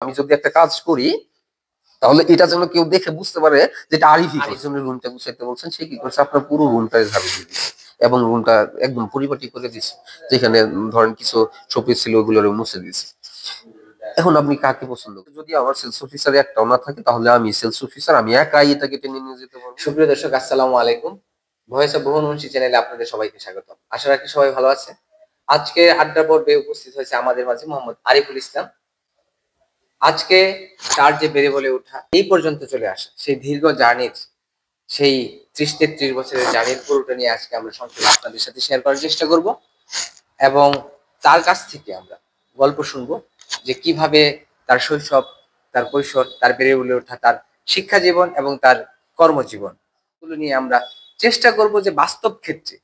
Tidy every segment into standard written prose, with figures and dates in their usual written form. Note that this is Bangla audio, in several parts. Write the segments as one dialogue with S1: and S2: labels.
S1: আমি যদি একটা কাজ করি তাহলে এটা যেন কেউ দেখে বুঝতে পারে যে এটা আরিফই করছে। রুমটা গুছাইতে বলছেন, সে কি করছে আপনার পুরো রুমটাই ঝাড়ু দিয়ে দিচ্ছে এবং রুমটা একদম পরিপাটি করে দিচ্ছে। যেখানে ধরেন কিছু শোপিস ছিল ওগুলো মুছে দিচ্ছে। এখন আপনি কাকে পছন্দ করেন? যদি আমার সেলস অফিসার একটাও না থাকে তাহলে আমি সেলস অফিসার, আমি একাই এটাকে টেনে নিয়ে যেতে পারবো।
S2: সুপ্রিয় দর্শক, আসসালামু আলাইকুম। ভয়েস অফ বহুমুখী চ্যানেলে আপনাদের সবাইকে স্বাগত। আশা রাখি সবাই ভালো আছে। আজকে আড্ডা পর্বে উপস্থিত হয়েছে আমাদের মাঝে মোহাম্মদ আরিফুল ইসলাম। আজকে তার যে বেড়ে বলে ওঠা এই পর্যন্ত চলে আসা, সেই দীর্ঘ জার্নির, সেই 30-33 বছরের জার্নির পুরোটা নিয়ে আজকে আমরা সংক্ষেপে আপনাদের সাথে শেয়ার করার চেষ্টা করব এবং তার কাছ থেকে আমরা গল্প শুনবো যে কিভাবে তার শৈশব, তার কৈশোর, তার বেড়ে বলে ওঠা, তার শিক্ষা জীবন এবং তার কর্মজীবন গুলো নিয়ে আমরা চেষ্টা করব যে বাস্তব ক্ষেত্রে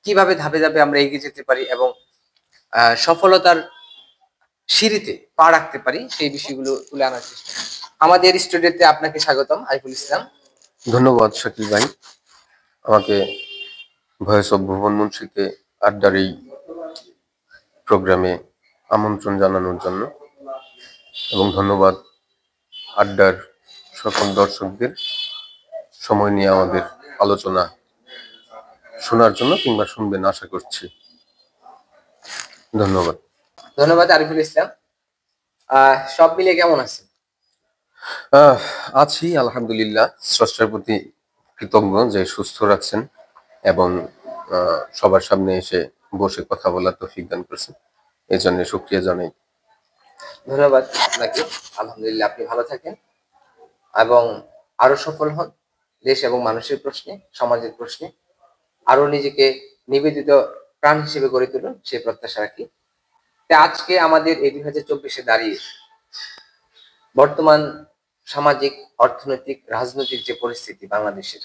S2: কিভাবে ধাপে ধাপে আমরা এগিয়ে যেতে পারি এবং সফলতার সিঁড়িতে পা রাখতে পারি, সেই বিষয়গুলো তুলে আনার চেষ্টা। আমাদের স্টুডিওতে আপনাকে স্বাগতম আরিফুল ইসলাম।
S1: ধন্যবাদ শাকিল ভাই, আমাকে ভয়েস অফ ভুবন মুন্সিতে আড্ডার এই প্রোগ্রামে আমন্ত্রণ জানানোর জন্য, এবং ধন্যবাদ আড্ডার সকল দর্শকদের সময় নিয়ে আমাদের আলোচনা শোনার জন্য কিংবা শুনবেন আশা করছি। ধন্যবাদ।
S2: ধন্যবাদ আরিফুল ইসলাম। সব মিলিয়ে কেমন আছেন?
S1: আছি আলহামদুলিল্লাহ, স্রষ্টার প্রতি কৃতজ্ঞ যে সুস্থ রাখছেন এবং সবার সামনে এসে বসে কথা বলার তৌফিক দান করেছেন, এই জন্য শুকরিয়া জানাই।
S2: ধন্যবাদ আপনাকে। আলহামদুলিল্লাহ, আপনি ভালো থাকেন এবং আরো সফল হন দেশ এবং মানুষের প্রশ্নে, সমাজের প্রশ্নে আরো নিজেকে নিবেদিত প্রাণ হিসেবে গড়ে তুলুন, সেই প্রত্যাশা রাখি। আজকে আমাদের এই 2024-এ দাঁড়িয়ে বর্তমান সামাজিক, অর্থনৈতিক, রাজনৈতিক যে পরিস্থিতি বাংলাদেশের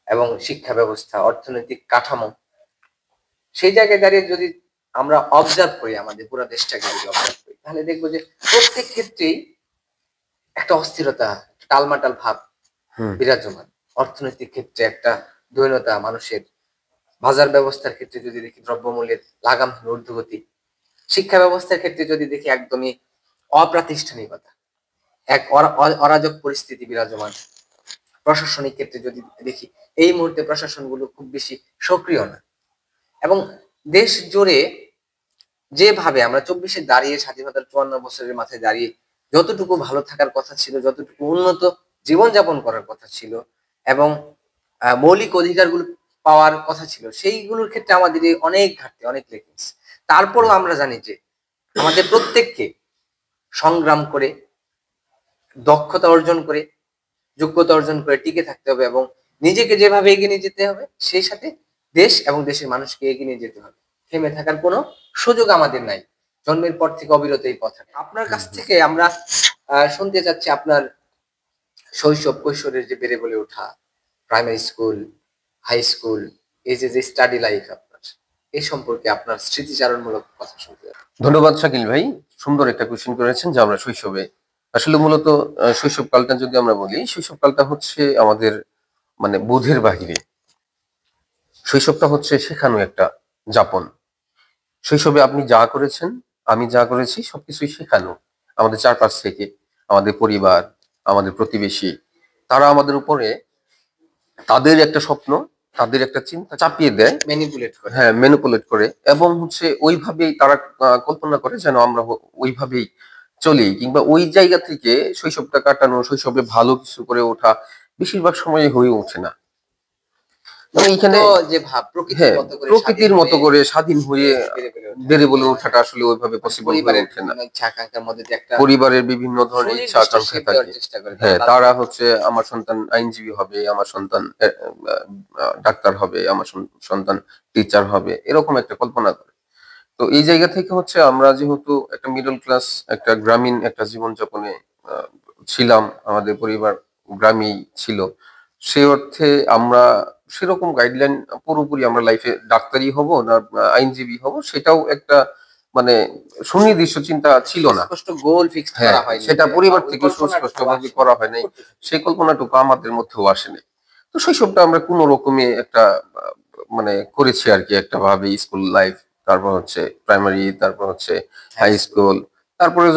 S2: এবং শিক্ষা ব্যবস্থা, অর্থনৈতিক কাঠামো, সেই জায়গায় দাঁড়িয়ে যদি আমরা অবজার্ভ করি, আমাদের পুরো দেশটাকে যদি অবজার্ভ করি, তাহলে দেখবো যে প্রত্যেক ক্ষেত্রেই একটা অস্থিরতা, টালমাটাল ভাব বিরাজমান। অর্থনৈতিক ক্ষেত্রে একটা দৈন্যতা, মানুষের বাজার ব্যবস্থার ক্ষেত্রে যদি দেখি দ্রব্যমূল্যের লাগাম ঊর্ধ্বগতি, শিক্ষা ব্যবস্থার ক্ষেত্রে যদি দেখি একদমই অপ্রাতিষ্ঠানিকতা, এক অরাজক পরিস্থিতি বিরাজমান। প্রশাসনিক ক্ষেত্রে যদি দেখি এই মুহূর্তে প্রশাসনগুলো খুব বেশি সক্রিয় না এবং দেশ জুড়ে যেভাবে আমরা 24-এ দাঁড়িয়ে, স্বাধীনতার 54 বছরের মাথায় দাঁড়িয়ে যতটুকু ভালো থাকার কথা ছিল, যতটুকু উন্নত জীবনযাপন করার কথা ছিল এবং মৌলিক অধিকারগুলো পাওয়ার কথা ছিল, সেইগুলোর ক্ষেত্রে আমাদের অনেক ঘাটতি, অনেক লেকিংস। তারপরও আমরা জানি যে আমাদের প্রত্যেককে সংগ্রাম করে, দক্ষতা অর্জন করে, যোগ্যতা অর্জন করে টিকে থাকতে হবে এবং নিজেকে যেভাবে এগিয়ে নিয়ে যেতে হবে, সেই সাথে দেশ এবং দেশের মানুষকে এগিয়ে নিয়ে যেতে হবে। থেমে থাকার কোনো সুযোগ আমাদের নাই। জন্মের পর থেকে অবিরত এই পথ। আপনার কাছ থেকে আমরা শুনতে চাচ্ছি আপনার শৈশব, কৈশোরের যে বেড়ে বলে ওঠা, প্রাইমারি স্কুল, হাই স্কুল, এই যে স্টাডি লাইফ আপনার, এই সম্পর্কে আপনার স্মৃতিচারণমূলক কথা শুনতে।
S1: ধন্যবাদ শাকিল ভাই, সুন্দর একটা কোশ্চেন করেছেন যে আমরা শৈশবে, আসলে মূলত শৈশবকালটা যদি আমরা বলি, শৈশবকালটা হচ্ছে আমাদের মানে বোধের বাহিরে। শৈশবটা হচ্ছে শেখানো একটা যাপন। শৈশবে আপনি যা করেছেন, আমি যা করেছি, সবকিছুই শেখানো। আমাদের চারপাশ থেকে, আমাদের পরিবার, আমাদের প্রতিবেশী, তারা আমাদের উপরে তাদের একটা স্বপ্ন, তাদের একটা চিন্তা চাপিয়ে দেয়,
S2: ম্যানিপুলেট করে।
S1: হ্যাঁ, ম্যানিপুলেট করে, এবং হচ্ছে ওইভাবেই তারা কল্পনা করে যেন আমরা ওইভাবেই চলি, কিংবা ওই জায়গা থেকে শৈশবটা কাটানো, শৈশবে ভালো কিছু করে ওঠা বেশিরভাগ সময় হয়ে ওঠে না। মানে এখানে
S2: যে ভাব
S1: প্রকৃতির মতো করে স্বাধীন হয়ে বেড়ে বলে ওঠাটা আসলে ওইভাবে পসিবল হয়ে ওঠে না। পরিবারের বিভিন্ন ধরনের ইচ্ছা আকাঙ্ক্ষা থাকে। হ্যাঁ, তারা হচ্ছে আমার সন্তান আইনজীবী হবে, আমার সন্তান ডাক্তার হবে, আমার সন্তান টিচার হবে, এরকম একটা কল্পনা করে। তো এই জায়গা থেকে হচ্ছে আমরা যেহেতু একটা মিডল ক্লাস, একটা গ্রামীণ একটা জীবনযাপনে ছিলাম, আমাদের পরিবার গ্রামীণ ছিল, সে অর্থে আমরা সেরকম গাইডলাইন পুরোপুরি আমরা লাইফে ডাক্তারি হব না আইনজীবী হব সেটাও একটা মানে সুনির্দিষ্ট চিন্তা ছিল না।
S2: গোল ফিক্স করা হয়,
S1: সেটা পরিবার থেকে সুস্পষ্টভাবে করা হয় নাই, সেই কল্পনাটুকু আমাদের মধ্যেও আসেনি। তো শৈশবটা আমরা কোনো রকমে একটা মানে করেছি আর কি, একটা ভাবে স্কুল লাইফ, তারপর হচ্ছে প্রাইমারি, তারপর হচ্ছে হাই স্কুল, তারপরে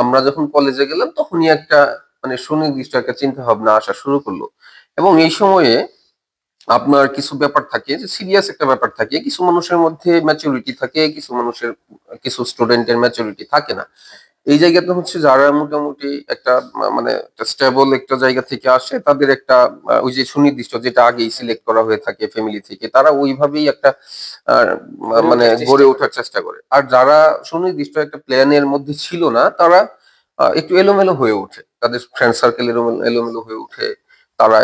S1: আমরা যখন কলেজে গেলাম তখনই একটা মানে সুনির্দিষ্ট একটা চিন্তা ভাবনা আসা শুরু করলো। এবং এই সময়ে আপনার কিছু ব্যাপার থাকে যে সিরিয়াস একটা ব্যাপার থাকে, কিছু মানুষের মধ্যে ম্যাচুরিটি থাকে, কিছু স্টুডেন্টের ম্যাচুরিটি থাকে না। এই জায়গাতে হচ্ছে যারা মোটামুটি একটা মানে একটা স্টেবল একটা জায়গা থেকে আসে, তাদের একটা ওই যে সুনির্দিষ্ট যেটা আগেই সিলেক্ট করা হয়ে থাকে ফ্যামিলি থেকে, তারা ওইভাবেই একটা মানে গড়ে ওঠার চেষ্টা করে। আর যারা সুনির্দিষ্ট একটা প্ল্যানের মধ্যে ছিল না, তারা একটু এলোমেলো হয়ে ওঠে, তাদের ফ্রেন্ড সার্কেল এলোমেলো হয়ে ওঠে। তারা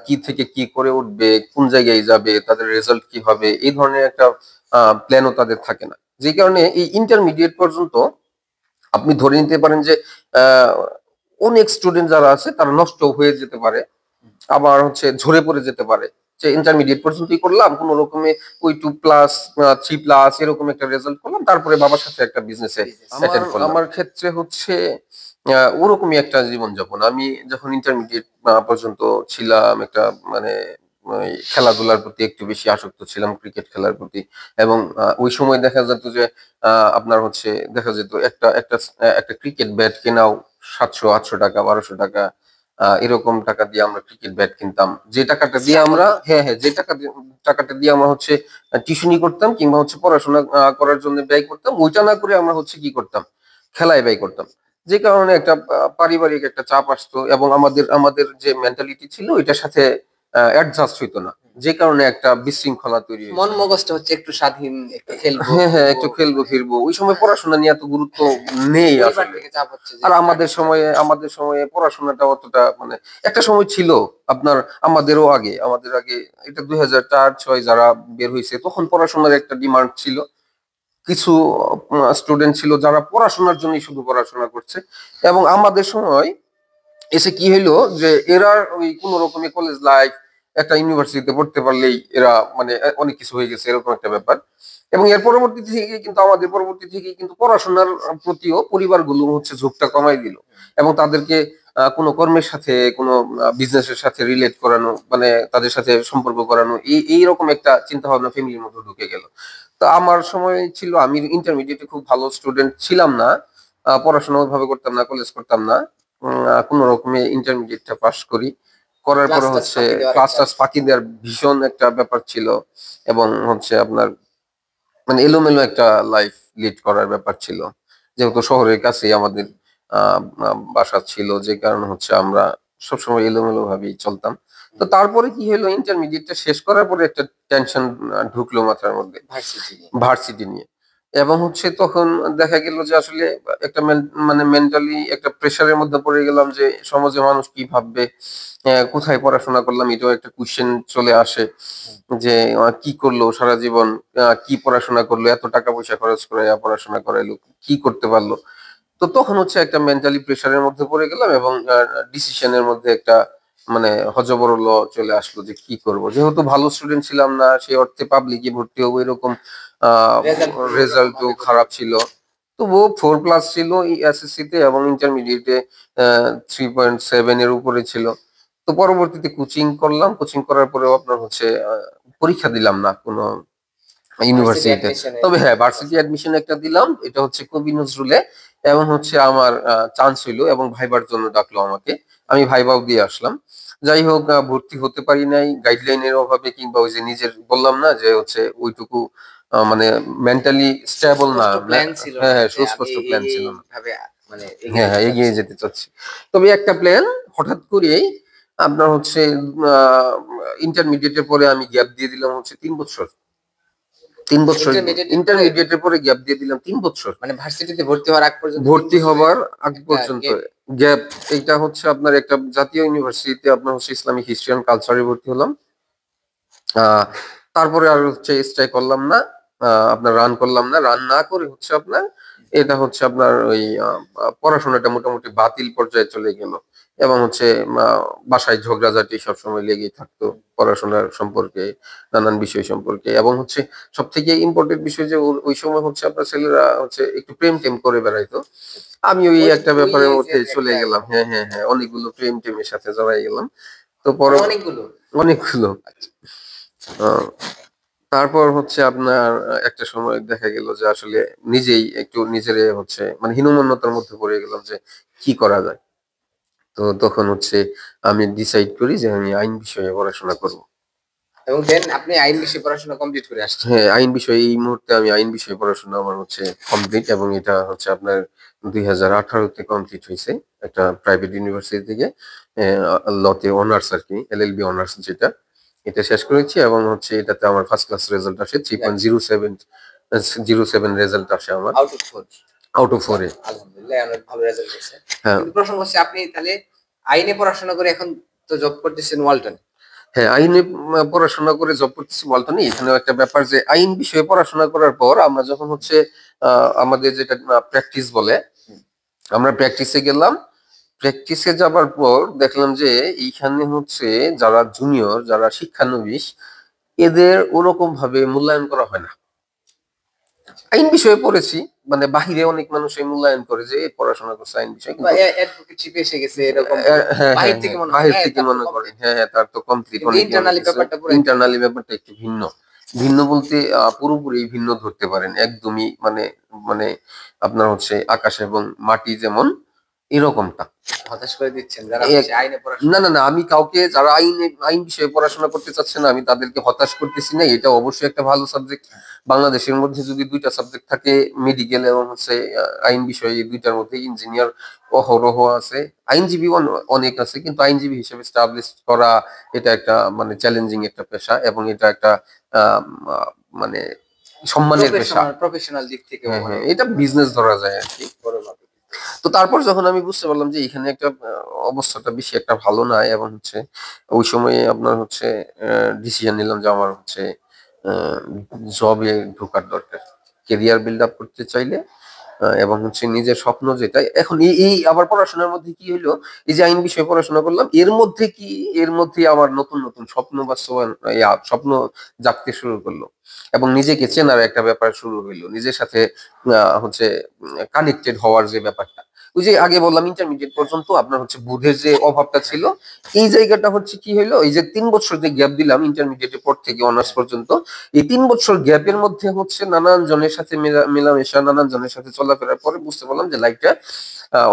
S1: কি থেকে কি করে উঠবে, কোন জায়গায় যাবে, তাদের রেজাল্ট কি হবে, এই ধরনের একটা প্ল্যানও তাদের থাকে না। যে কারণে এই ইন্টারমিডিয়েট পর্যন্ত আপনি ধরে নিতে পারেন যে আহ, অনেক স্টুডেন্ট যারা আছে তারা নষ্ট হয়ে যেতে পারে, আবার হচ্ছে ঝরে পড়ে যেতে পারে। যে ইন্টারমিডিয়েট পর্যন্তই করলাম, কোনো রকমে ওই 2+, 3+ এরকম একটা রেজাল্ট করলাম, তারপরে বাবার সাথে একটা বিজনেসে সেটেল করলাম। আমার ক্ষেত্রে হচ্ছে ওরকমই একটা জীবনযাপন। আমি যখন ইন্টারমিডিয়েট পর্যন্ত ছিলাম, একটা মানে ওই খেলাধুলার প্রতি একটু বেশি আসক্ত ছিলাম, ক্রিকেট খেলার প্রতি। এবং ওই সময় দেখা যেত যে আপনার হচ্ছে দেখা যেত একটা একটা একটা ক্রিকেট ব্যাট কেনাও 700, 800 টাকা, 1200 টাকা, এরকম টাকা দিয়ে আমরা ক্রিকেট ব্যাট কিনতাম। যে টাকাটা দিয়ে আমরা, হ্যাঁ হ্যাঁ, যে টাকাটা দিয়ে আমরা হচ্ছে টিউশনি করতাম, কিংবা হচ্ছে পড়াশোনা করার জন্য ব্যয় করতাম, ওইটা না করে আমরা হচ্ছে কি করতাম, খেলায় ব্যয় করতাম। যে কারণে একটা পারিবারিক একটা চাপ আসতো, এবং আমাদের আমাদের যে মেন্টালিটি ছিল এটার সাথে অ্যাডজাস্ট হইতো না। যে কারণে একটা বিশৃঙ্খলা তৈরি হয়েছে।
S2: মন মগজটা হচ্ছে একটু স্বাধীন, একটু খেলবো
S1: হ্যাঁ হ্যাঁ, একটু খেলবো ফিরবো, ওই সময় পড়াশোনা নিয়ে এত গুরুত্ব নেই
S2: পরিবার
S1: আসলে।
S2: থেকে চাপ হচ্ছে যে
S1: আর আমাদের সময়ে পড়াশোনাটা অতটা মানে একটা সময় ছিল আপনার, আমাদের আগে এটা 2004-06 যারা বের হয়েছে, তখন পড়াশোনার একটা ডিমান্ড ছিল। কিছু স্টুডেন্ট ছিল যারা পড়াশোনার জন্যই শুধু পড়াশোনা করছে। এবং আমাদের সময় এসে কি হইলো যে এরা ওই কোন রকমের কলেজ লাইফ, একটা ইউনিভার্সিটিতে পড়তে পারলেই এরা মানে অনেক কিছু হয়ে গেছে, এরকম একটা ব্যাপার। এবং এর পরবর্তী থেকে কিন্তু পড়াশোনার প্রতিও পরিবারগুলো হচ্ছে ঝোঁকটা কমাই দিল, এবং তাদেরকে কোনো কর্মের সাথে, কোনো বিজনেসের সাথে রিলেট করানো, মানে তাদের সাথে সম্পর্ক করানো, এইরকম একটা চিন্তা ভাবনা ফ্যামিলির মধ্যে ঢুকে গেল। তো আমার সময় ছিল, আমি ইন্টারমিডিয়েটে খুব ভালো স্টুডেন্ট ছিলাম না, পড়াশোনা ওইভাবে করতাম না, কলেজ করতাম না। কোনো রকমে ইন্টারমিডিয়েটটা পাশ করি। করার পরে হচ্ছে ক্লাস টাস ফাঁকি দেওয়ার ভীষণ একটা ব্যাপার ছিল। এবং হচ্ছে আপনার মানে এলোমেলো একটা লাইফ লিড করার ব্যাপার ছিল, যেহেতু শহরের কাছেই আমাদের বাসা ছিল, যে কারণে হচ্ছে আমরা সবসময় এলোমেলো ভাবেই চলতাম। তো তারপরে কি হলো, ইন্টারমিডিয়েটটা শেষ করার পরে একটা টেনশন ঢুকলো মাথার মধ্যে, ভার্সিটি নিয়ে। এবং হচ্ছে তখন দেখা গেল যে আসলে একটা মানে মেন্টালি একটা প্রেসারের মধ্যে পড়ে গেলাম, যে সমাজে মানুষ কি ভাববে, কোথায় পড়াশোনা করলাম, এটাও একটা কোশ্চেন চলে আসে। যে কি করলো সারা জীবন, কি পড়াশোনা করলো, এত টাকা পয়সা খরচ করে পড়াশোনা করাইলো, কি করতে পারলো। তো তখন হচ্ছে একটা মেন্টালি প্রেসারের মধ্যে পড়ে গেলাম, এবং ডিসিশনের মধ্যে একটা মানে হযবরল চলে আসলো যে কি করব। যেহেতু ভালো স্টুডেন্ট ছিলাম না, সেই অর্থে পাবলিকে ভর্তি হবো এরকম রেজাল্টও খারাপ ছিল। তবুও 4+ ছিল এসএসসি তে, এবং ইন্টারমিডিয়েটে 3.7 এর উপরে ছিল। তো পরবর্তীতে কোচিং করলাম, কোচিং করার পরেও আপনার হচ্ছে পরীক্ষা দিলাম না কোনো ইউনিভার্সিটিতে। তবে হ্যাঁ, ভার্সিটি অ্যাডমিশন একটা দিলাম, এটা হচ্ছে কবি নজরুলে। এবং হচ্ছে আমার চান্স হইলো, এবং ভাইবার জন্য ডাকলো আমাকে। আমি ভাইবাও দিয়ে আসলাম। যাই হোক, ভর্তি হতে পারি নাই গাইডলাইনের অভাবে, কিংবা ওই যে নিজের বললাম না যে হচ্ছে ওইটুকু মানে মেন্টালি স্টেবল না। হ্যাঁ হ্যাঁ, সুস্পষ্ট প্ল্যান ছিল না।
S2: মানে
S1: হ্যাঁ হ্যাঁ, এগিয়ে যেতে চাচ্ছি। তবে একটা প্ল্যান হঠাৎ করেই আপনার হচ্ছে ইন্টারমিডিয়েটের পরে আমি গ্যাপ দিয়ে দিলাম হচ্ছে 3 বছর। 3 বছর ইন্টারমিডিয়েটের পরে গ্যাপ দিয়ে দিলাম 3 বছর,
S2: মানে ভার্সিটিতে ভর্তি হওয়ার আগ পর্যন্ত
S1: ভর্তি হবার আগ পর্যন্ত গ্যাপ। এইটা হচ্ছে আপনার একটা জাতীয় ইউনিভার্সিটিতে আপনার হচ্ছে ইসলামিক হিস্ট্রি অ্যান্ড কালচারে ভর্তি হলাম। আহ তারপরে আর হচ্ছে স্ট্রাই করলাম না, আপনার রান করলাম না, রান না করে হচ্ছে আপনার এটা হচ্ছে আপনার ওই পড়াশোনাটা মোটামুটি বাতিল পর্যায়ে চলে গেল। এবং হচ্ছে বাসায় ঝগড়াঝাটি সবসময় লেগেই থাকতো পড়াশোনার সম্পর্কে, নানান বিষয় সম্পর্কে। এবং হচ্ছে সব থেকে ইম্পর্টেন্ট বিষয় যে ওই সময় হচ্ছে আপনার ছেলেরা হচ্ছে একটু প্রেম টেম করে বেড়াইতো। আমি ওই একটা ব্যাপারের মধ্যে চলে গেলাম। হ্যাঁ হ্যাঁ হ্যাঁ, অনেকগুলো প্রেম টেমের সাথে জড়াই গেলাম। তো পরে অনেকগুলো। আহ, তারপর হচ্ছে আপনার একটা সময় দেখা গেল যে আসলে নিজেই একটু নিজেরে হচ্ছে মানে হীনমন্যতার মধ্যে পড়ে গেলাম যে কি করা যায়। তো তখন হচ্ছে আমি ডিসাইড করি যে আমি আইন বিষয়ে পড়াশোনা করব।
S2: এবং দেন আপনি আইন বিষয়ে পড়াশোনা কমপ্লিট করে আসছেন।
S1: হ্যাঁ, আইন বিষয়ে এই মুহূর্তে আমি আইন বিষয়ে পড়াশোনা আমার হচ্ছে কমপ্লিট, এবং এটা হচ্ছে আপনার 2018 তে কমপ্লিট হয়েছে একটা প্রাইভেট ইউনিভার্সিটি থেকে। লতে অনার্স আর কি, এলএলবি অনার্স যেটা, এটা শেষ করেছি এবং হচ্ছে এটাতে আমার ফার্স্ট ক্লাস রেজাল্ট আসে, 3.07 রেজাল্ট আসে আমার
S2: আউট অফ 4।
S1: আউট অফ 4-এ।
S2: আলহামদুলিল্লাহ অনেক ভালো রেজাল্ট হয়েছে।
S1: হ্যাঁ,
S2: কিন্তু প্রশ্ন হচ্ছে আপনি তাহলে আইনে পড়াশোনা করে এখন তো জব করতেছেন ওয়ালটন।
S1: হ্যাঁ, আইনে পড়াশোনা করে জব করতেছি বলতো না, এখানেও একটা ব্যাপার যে আইন বিষয়ে পড়াশোনা করার পর আমরা যখন হচ্ছে আমাদের যেটা প্র্যাকটিস বলে, আমরা প্র্যাকটিসে গেলাম। প্র্যাকটিসে যাবার পর দেখলাম যে এইখানে হচ্ছে যারা জুনিয়র, যারা শিক্ষানবিশ, এদের ওরকম ভাবে মূল্যায়ন করা হয় না। আইন বিষয়ে পড়েছি, মানে বাহিরে অনেক মানুষই মূল্যায়ন করে যে এ পড়াশোনা করছে আইন বিষয়ে,
S2: বা
S1: কিন্তু
S2: অ্যাডভোকেটশিপ এসে গেছে এরকম
S1: হ্যাঁ হ্যাঁ
S2: বাহির
S1: হ্যাঁ,
S2: থেকে মনে হয়
S1: বাহির
S2: হ্যাঁ
S1: থেকে
S2: তার তো
S1: মনে করে
S2: কমপ্লিট।
S1: হ্যাঁ হ্যাঁ তার তো কমপ্লিট,
S2: কিন্তু
S1: অনেকে অনেক
S2: ইন্টারনালি
S1: কিছু।
S2: ব্যাপারটা পুরাই ভিন্ন।
S1: ইন্টারনালি ব্যাপারটা একটু ভিন্ন। ভিন্ন বলতে পুরোপুরি ভিন্ন ধরতে পারেন, একদমই মানে মানে আপনার হচ্ছে আকাশ এবং মাটি যেমন, এরকমটা।
S2: হতাশ করে দিচ্ছেন যারা
S1: এক-
S2: হচ্ছে আইনে পড়াশোনা
S1: না না না, আমি কাউকে যারা আইন বিষয়ে পড়াশোনা করতে চাচ্ছে না আমি তাদেরকে হতাশ করতেছি না, এটা অবশ্যই একটা ভালো সাবজেক্ট। বাংলাদেশের মধ্যে যদি দুইটা সাবজেক্ট থাকে, মেডিকেল এবং হচ্ছে আইন বিষয়ে, এই দুইটার মধ্যে ইঞ্জিনিয়ার অহরহ আছে, আইনজীবী অনেক আছে, কিন্তু আইনজীবী হিসেবে স্টাবলিশ করা এটা একটা মানে চ্যালেঞ্জিং একটা পেশা, এবং এটা একটা আহ, আহ, মানে সম্মানের পেশা।
S2: প্রফেশনাল দিক থেকেও
S1: হ্যাঁ হ্যাঁ,
S2: অনেক
S1: এটা বিজনেস ধরা যায় আর কি।
S2: বড়ভাবে।
S1: তো তারপর যখন আমি বুঝতে পারলাম যে এখানে একটা অবস্থাটা বেশি একটা ভালো না, এবং হচ্ছে ওই সময়ে আপনার হচ্ছে ডিসিশন নিলাম যে আমার হচ্ছে জবে ঢোকার দরকার, কেরিয়ার বিল্ড আপ করতে চাইলে। এবং হচ্ছে নিজের স্বপ্ন যেটা এখন, এই আবার পড়াশোনার মধ্যে কি হইলো, এই যে আইন বিষয়ে পড়াশোনা করলাম এর মধ্যে কি, এর মধ্যে আমার নতুন নতুন স্বপ্ন বাস্তবায়ন, স্বপ্ন জাগতে শুরু করলো, এবং নিজেকে চেনার একটা ব্যাপার শুরু হইলো, নিজের সাথে হচ্ছে কানেক্টেড হওয়ার যে ব্যাপারটা। ওই যে আগে বললাম ইন্টারমিডিয়েট পর্যন্ত আপনার হচ্ছে বুধের যে অভাবটা ছিল, এই জায়গাটা হচ্ছে কি হইলো, এই যে 3 বছর যে গ্যাপ দিলাম ইন্টারমিডিয়েটের পর থেকে অনার্স পর্যন্ত, এই 3 বছর গ্যাপের মধ্যে হচ্ছে নানান জনের সাথে মেলামেশা, নানান জনের সাথে চলাফেরার পরে বুঝতে পারলাম যে লাইফটা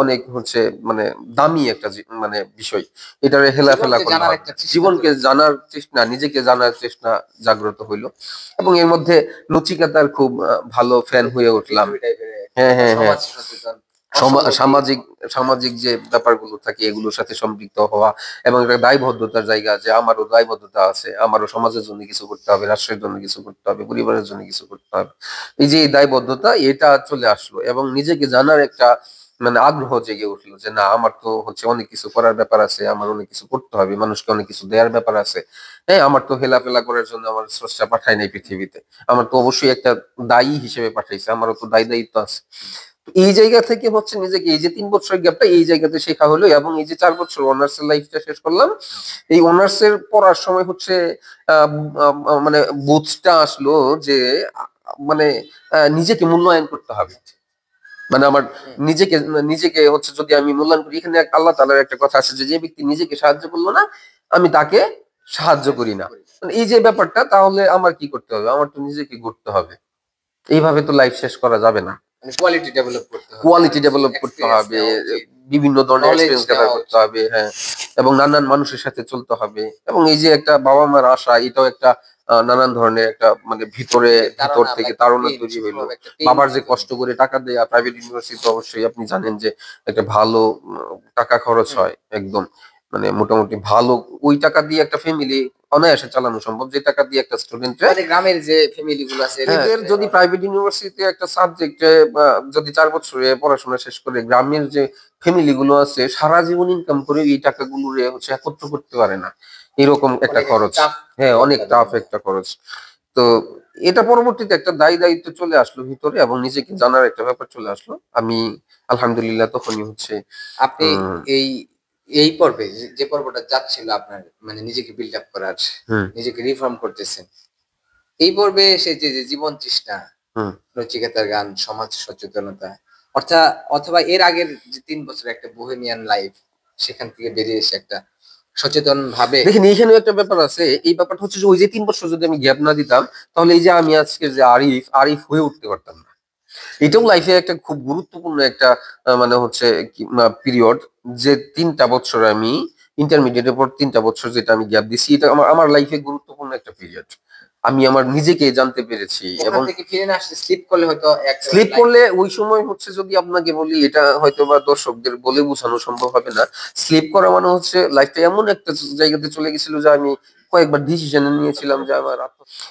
S1: অনেক হচ্ছে মানে দামি একটা মানে বিষয়। এটারে হেলাফেলা
S2: জীবনকে
S1: করলে
S2: জানার
S1: হবে
S2: একটা
S1: না।
S2: চেষ্টা
S1: জীবনকে
S2: চলতেছে।
S1: জানার চেষ্টা, নিজেকে জানার চেষ্টা জাগ্রত হইলো, এবং এর মধ্যে নচিকেতার খুব ভালো ফ্যান হয়ে উঠলাম।
S2: বিপ্লবী টাইপের একটা
S1: হ্যাঁ হ্যাঁ হ্যাঁ,
S2: সমাজ সচেতন অসঙ্গতি।
S1: সামাজিক সামাজিক যে ব্যাপারগুলো থাকে এগুলোর সাথে সম্পৃক্ত হওয়া, এবং একটা দায়বদ্ধতার জায়গা যে আমারও দায়বদ্ধতা আছে, আমারও সমাজের জন্য কিছু করতে হবে, রাষ্ট্রের জন্য কিছু করতে হবে, পরিবারের জন্য কিছু করতে হবে। এই যে এই দায়বদ্ধতা এটা চলে আসলো, এবং নিজেকে জানার একটা মানে আগ্রহ জেগে উঠলো যে না, আমার তো হচ্ছে অনেক কিছু করার ব্যাপার আছে, আমার অনেক কিছু করতে হবে, মানুষকে অনেক কিছু দেওয়ার ব্যাপার আছে। হ্যাঁ, আমার তো হেলাফেলা করার জন্য আমার স্রষ্টা পাঠায় নাই পৃথিবীতে, আমার তো অবশ্যই একটা দায়ী হিসেবে পাঠাইছে, আমারও তো দায়িত্ব আছে। এই জায়গা থেকে হচ্ছে নিজেকে, এই যে 3 বছরের গ্যাপটা এই জায়গাতে শেখা হলো, এবং এই যে 4 বছর অনার্স এর লাইফটা শেষ করলাম, এই অনার্স এর পড়ার সময় হচ্ছে আহ, মানে বুঝটা আসলো যে মানে নিজেকে মূল্যায়ন করতে হবে। মানে আমার নিজেকে নিজেকে হচ্ছে যদি আমি মূল্যায়ন করি, এখানে আল্লাহ তাআলার একটা কথা আছে যে যে ব্যক্তি নিজেকে সাহায্য করলো না আমি তাকে সাহায্য করি না। মানে এই যে ব্যাপারটা, তাহলে আমার কি করতে হবে, আমার তো নিজেকে গড়তে হবে, এইভাবে তো লাইফ শেষ করা যাবে না।
S2: মানে কোয়ালিটি ডেভেলপ করতে হবে,
S1: কোয়ালিটি ডেভেলপ করতে
S2: এক্সপেরিয়েন্স
S1: হবে,
S2: নেওয়া উচিত,
S1: বিভিন্ন ধরনের
S2: নলেজ
S1: এক্সপেরিয়েন্স গ্যাদার
S2: নেওয়া
S1: করতে
S2: উচিত।
S1: হবে, হ্যাঁ, এবং নানান মানুষের সাথে চলতে হবে, এবং এই যে একটা বাবা মার আশা, এটাও একটা নানান ধরনের একটা মানে ভিতর
S2: তাড়না বা
S1: থেকে
S2: একটা
S1: তাড়না
S2: পেইন,
S1: তৈরি হইলো।
S2: সূক্ষ্মভাবে একটা পেইন
S1: বাবার যে
S2: তৈরি
S1: কষ্ট
S2: হবে।
S1: করে টাকা দেয়া প্রাইভেট ইউনিভার্সিটি, অবশ্যই আপনি জানেন যে একটা ভালো টাকা খরচ
S2: হুম।
S1: হয় একদম, মানে মোটামুটি ভালো। ওই টাকা দিয়ে একটা ফ্যামিলি অনায়াসে চালানো সম্ভব, যে টাকা দিয়ে একটা স্টুডেন্টে।
S2: আমাদের গ্রামের যে ফ্যামিলি গুলো আছে এরা
S1: হ্যাঁ, এদের যদি প্রাইভেট ইউনিভার্সিটিতে একটা সাবজেক্টে যদি 4 বছরে পড়াশোনা শেষ করে, গ্রামের যে ফ্যামিলি গুলো আছে সারা জীবন ইনকাম করে এই টাকাগুলো হচ্ছে একত্র করতে পারে না, এরকম একটা
S2: অনেক একটা
S1: খরচ।
S2: চাপ
S1: হ্যাঁ,
S2: জব
S1: অনেক
S2: তাদের
S1: টাফ
S2: জন্য।
S1: একটা খরচ। তো এটা পরবর্তীতে একটা দায়িত্ব চলে আসলো ভিতরে, এবং নিজেকে জানার একটা ব্যাপার চলে আসলো। আমি আলহামদুলিল্লাহ তখনই হচ্ছে
S2: আপনি
S1: উম
S2: এই এই পর্বে যে পর্বটা যাচ্ছিল আপনার মানে নিজেকে বিল্ড আপ করার,
S1: হুম
S2: নিজেকে রিফর্ম করতেছেন, এই পর্বে এসে যে জীবন তৃষ্ণা,
S1: হুম
S2: নচিকেতার গান, সমাজ সচেতনতা, অথবা এর আগের যে 3 বছর একটা বোহেমিয়ান লাইফ, সেখান থেকে বেরিয়ে এসে একটা সচেতন ভাবে।
S1: দেখেন এইখানেও একটা ব্যাপার আছে, এই ব্যাপারটা হচ্ছে যে ওই যে 3 বছর যদি আমি গ্যাপ না দিতাম, তাহলে এই যে আমি আজকে যে আরিফ আরিফ হয়ে উঠতে পারতাম না। এটাও লাইফে একটা খুব গুরুত্বপূর্ণ একটা মানে হচ্ছে পিরিয়ড, যে 3টা বছর আমি ইন্টারমিডিয়েটের পর 3টা বছর যেটা আমি গ্যাপ দিছি, এটা আমার আমার লাইফে গুরুত্বপূর্ণ একটা পিরিয়ড। আমি আমার নিজেকে জানতে পেরেছি।
S2: ওখান
S1: এবং
S2: থেকে ফিরে না আসলে স্লিপ করলে হয়তো একটা
S1: স্লিপ করলে ওই সময় হচ্ছে, যদি আপনাকে বলি, এটা হয়তো বা দর্শকদের বলে বোঝানো সম্ভব হবে না। স্লিপ করা মানে হচ্ছে লাইফটা এমন একটা জায়গাতে চলে গেছিল যে আমি কয়েকবার ডিসিশন নিয়েছিলাম যে আমার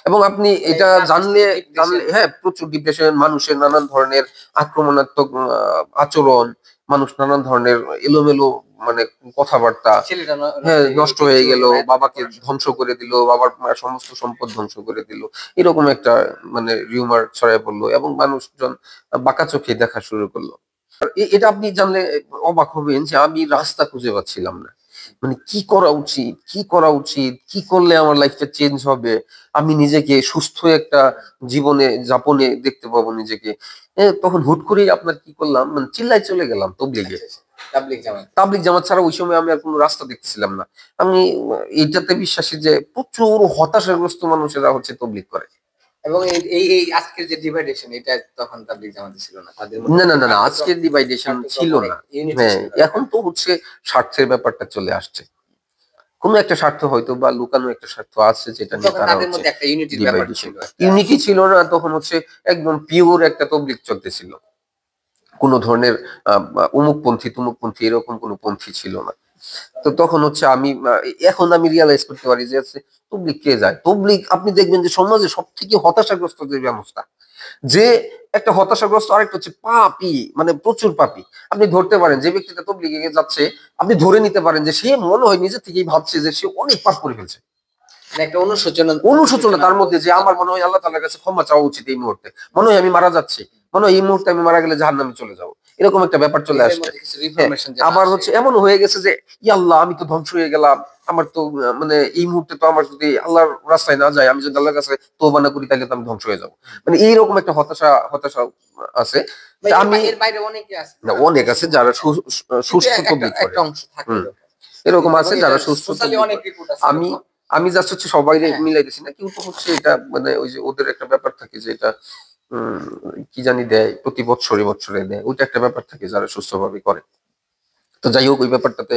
S1: এবং আপনি এটা জানলে জানলে হ্যাঁ, প্রচুর ডিপ্রেশন, মানুষের নানান ধরনের আক্রমণাত্মক আচরণ, মানুষ নানান ধরনের এলোমেলো মানে কথাবার্তা,
S2: ছেলেটা
S1: হ্যাঁ, নষ্ট হয়ে গেল, বাবাকে ধ্বংস করে দিল, বাবার সমস্ত সম্পদ ধ্বংস করে দিল, এরকম একটা মানে রিউমার ছড়ায় পড়লো এবং মানুষজন বাঁকা চোখে দেখা শুরু করলো। আর এটা আপনি জানলে অবাক হবেন যে আমি রাস্তা খুঁজে পাচ্ছিলাম না। মানে কি করা উচিত, কি করা উচিত, কি করলে আমার লাইফটা চেঞ্জ হবে, আমি নিজেকে সুস্থ একটা জীবনে যাপনে দেখতে পাবো নিজেকে। তখন হুট করেই আপনার কি করলাম, মানে চিল্লায় চলে গেলাম তবলিগে।
S2: তাবলীগ জামাত।
S1: তাবলিগ জামাত ছাড়া ওই সময় আমি আর কোনো রাস্তা দেখতেছিলাম না। আমি এইটাতে বিশ্বাসী যে প্রচুর হতাশাগ্রস্ত মানুষেরা হচ্ছে তবলিগ করে।
S2: এবং এই আজকের যে ডিভাইডেশন, এটা তখন তাবলীগ জামাতে ছিল না। তাদের মধ্যে
S1: না, না, না, না, আজকের ডিভাইডেশন ছিল না। হ্যাঁ, এখন তো হচ্ছে স্বার্থের ব্যাপারটা চলে আসছে। কোনো একটা স্বার্থ হয়তো বা লুকানো একটা স্বার্থ আছে, যেটা নিয়ে
S2: তখন
S1: তারা
S2: তাদের
S1: হচ্ছে
S2: মধ্যে একটা ইউনিটির ব্যাপার
S1: ডিভাইডেশন।
S2: ছিল।
S1: ইউনিটি ছিল না, তখন হচ্ছে একদম পিওর একটা তবলিগ চলতেছিল। কোনো ধরনের অমুকপন্থী তুমুকপন্থী এরকম কোনো পন্থী ছিল না। তো তখন হচ্ছে আমি এখন আমি রিয়ালাইজ করতে পারি যে হচ্ছে তবলিগ কে যায়। তবলিগ আপনি দেখবেন যে সমাজে সবথেকে হতাশাগ্রস্ত যে ব্যবস্থা, যে একটা হতাশাগ্রস্ত, আরেকটা হচ্ছে পাপী, মানে প্রচুর পাপী। আপনি ধরতে পারেন যে ব্যক্তিটা তবলিগে যাচ্ছে, আপনি ধরে নিতে পারেন যে সে মনে হয় নিজে থেকেই ভাবছে যে সে অনেক পাপ করে ফেলছে।
S2: মানে একটা অনুশোচনা
S1: অনুশোচনা তার মধ্যে, যে আমার মনে হয় আল্লাহ তাআলার কাছে ক্ষমা চাওয়া উচিত এই মুহূর্তে, মনে হয় আমি মারা যাচ্ছি, মনে হয় এই মুহূর্তে আমি মারা গেলে জাহান্নামে চলে যাবো, এরকম একটা ব্যাপার চলে
S2: এদের
S1: আসছে।
S2: মধ্যে কিছু
S1: হ্যাঁ,
S2: রিফরমেশন যে
S1: আবার
S2: আসে।
S1: হচ্ছে এমন হয়ে গেছে যে ইয়া আল্লাহ, আমি তো ধ্বংস হয়ে গেলাম, আমার তো মানে এই মুহূর্তে তো আমার যদি আল্লাহর রাস্তায় না যায়, আমি যদি আল্লাহর কাছে তওবা না করি, তাহলে তো আমি ধ্বংস হয়ে যাবো। মানে এইরকম একটা হতাশা হতাশা আছে। তা আমি
S2: এর বাইরে অনেকে আছে
S1: না, অনেক আছে যারা সুস্থ
S2: কিন্তু
S1: তবলিগ করে।
S2: একটা অংশ থাকে
S1: হুম,
S2: এরকম।
S1: এরকম
S2: এবং
S1: আছে
S2: এটা
S1: যারা সুস্থ
S2: সোশ্যালি
S1: তবলিগ
S2: অনেক
S1: করে।
S2: রিপোর্ট আছে
S1: আমি
S2: এরকম।
S1: আমি জাস্ট হচ্ছে সবাই
S2: হ্যাঁ।
S1: মিলাই দিছি না, কিন্তু হচ্ছে এটা মানে ওই যে ওদের একটা ব্যাপার থাকে যে এটা কি জানি দেয়, প্রতি বছরে বছরে দেয়, ওইটা একটা ব্যাপার থাকে যারা সুস্থভাবে করে। তো যাই হোক, ওই ব্যাপারটাতে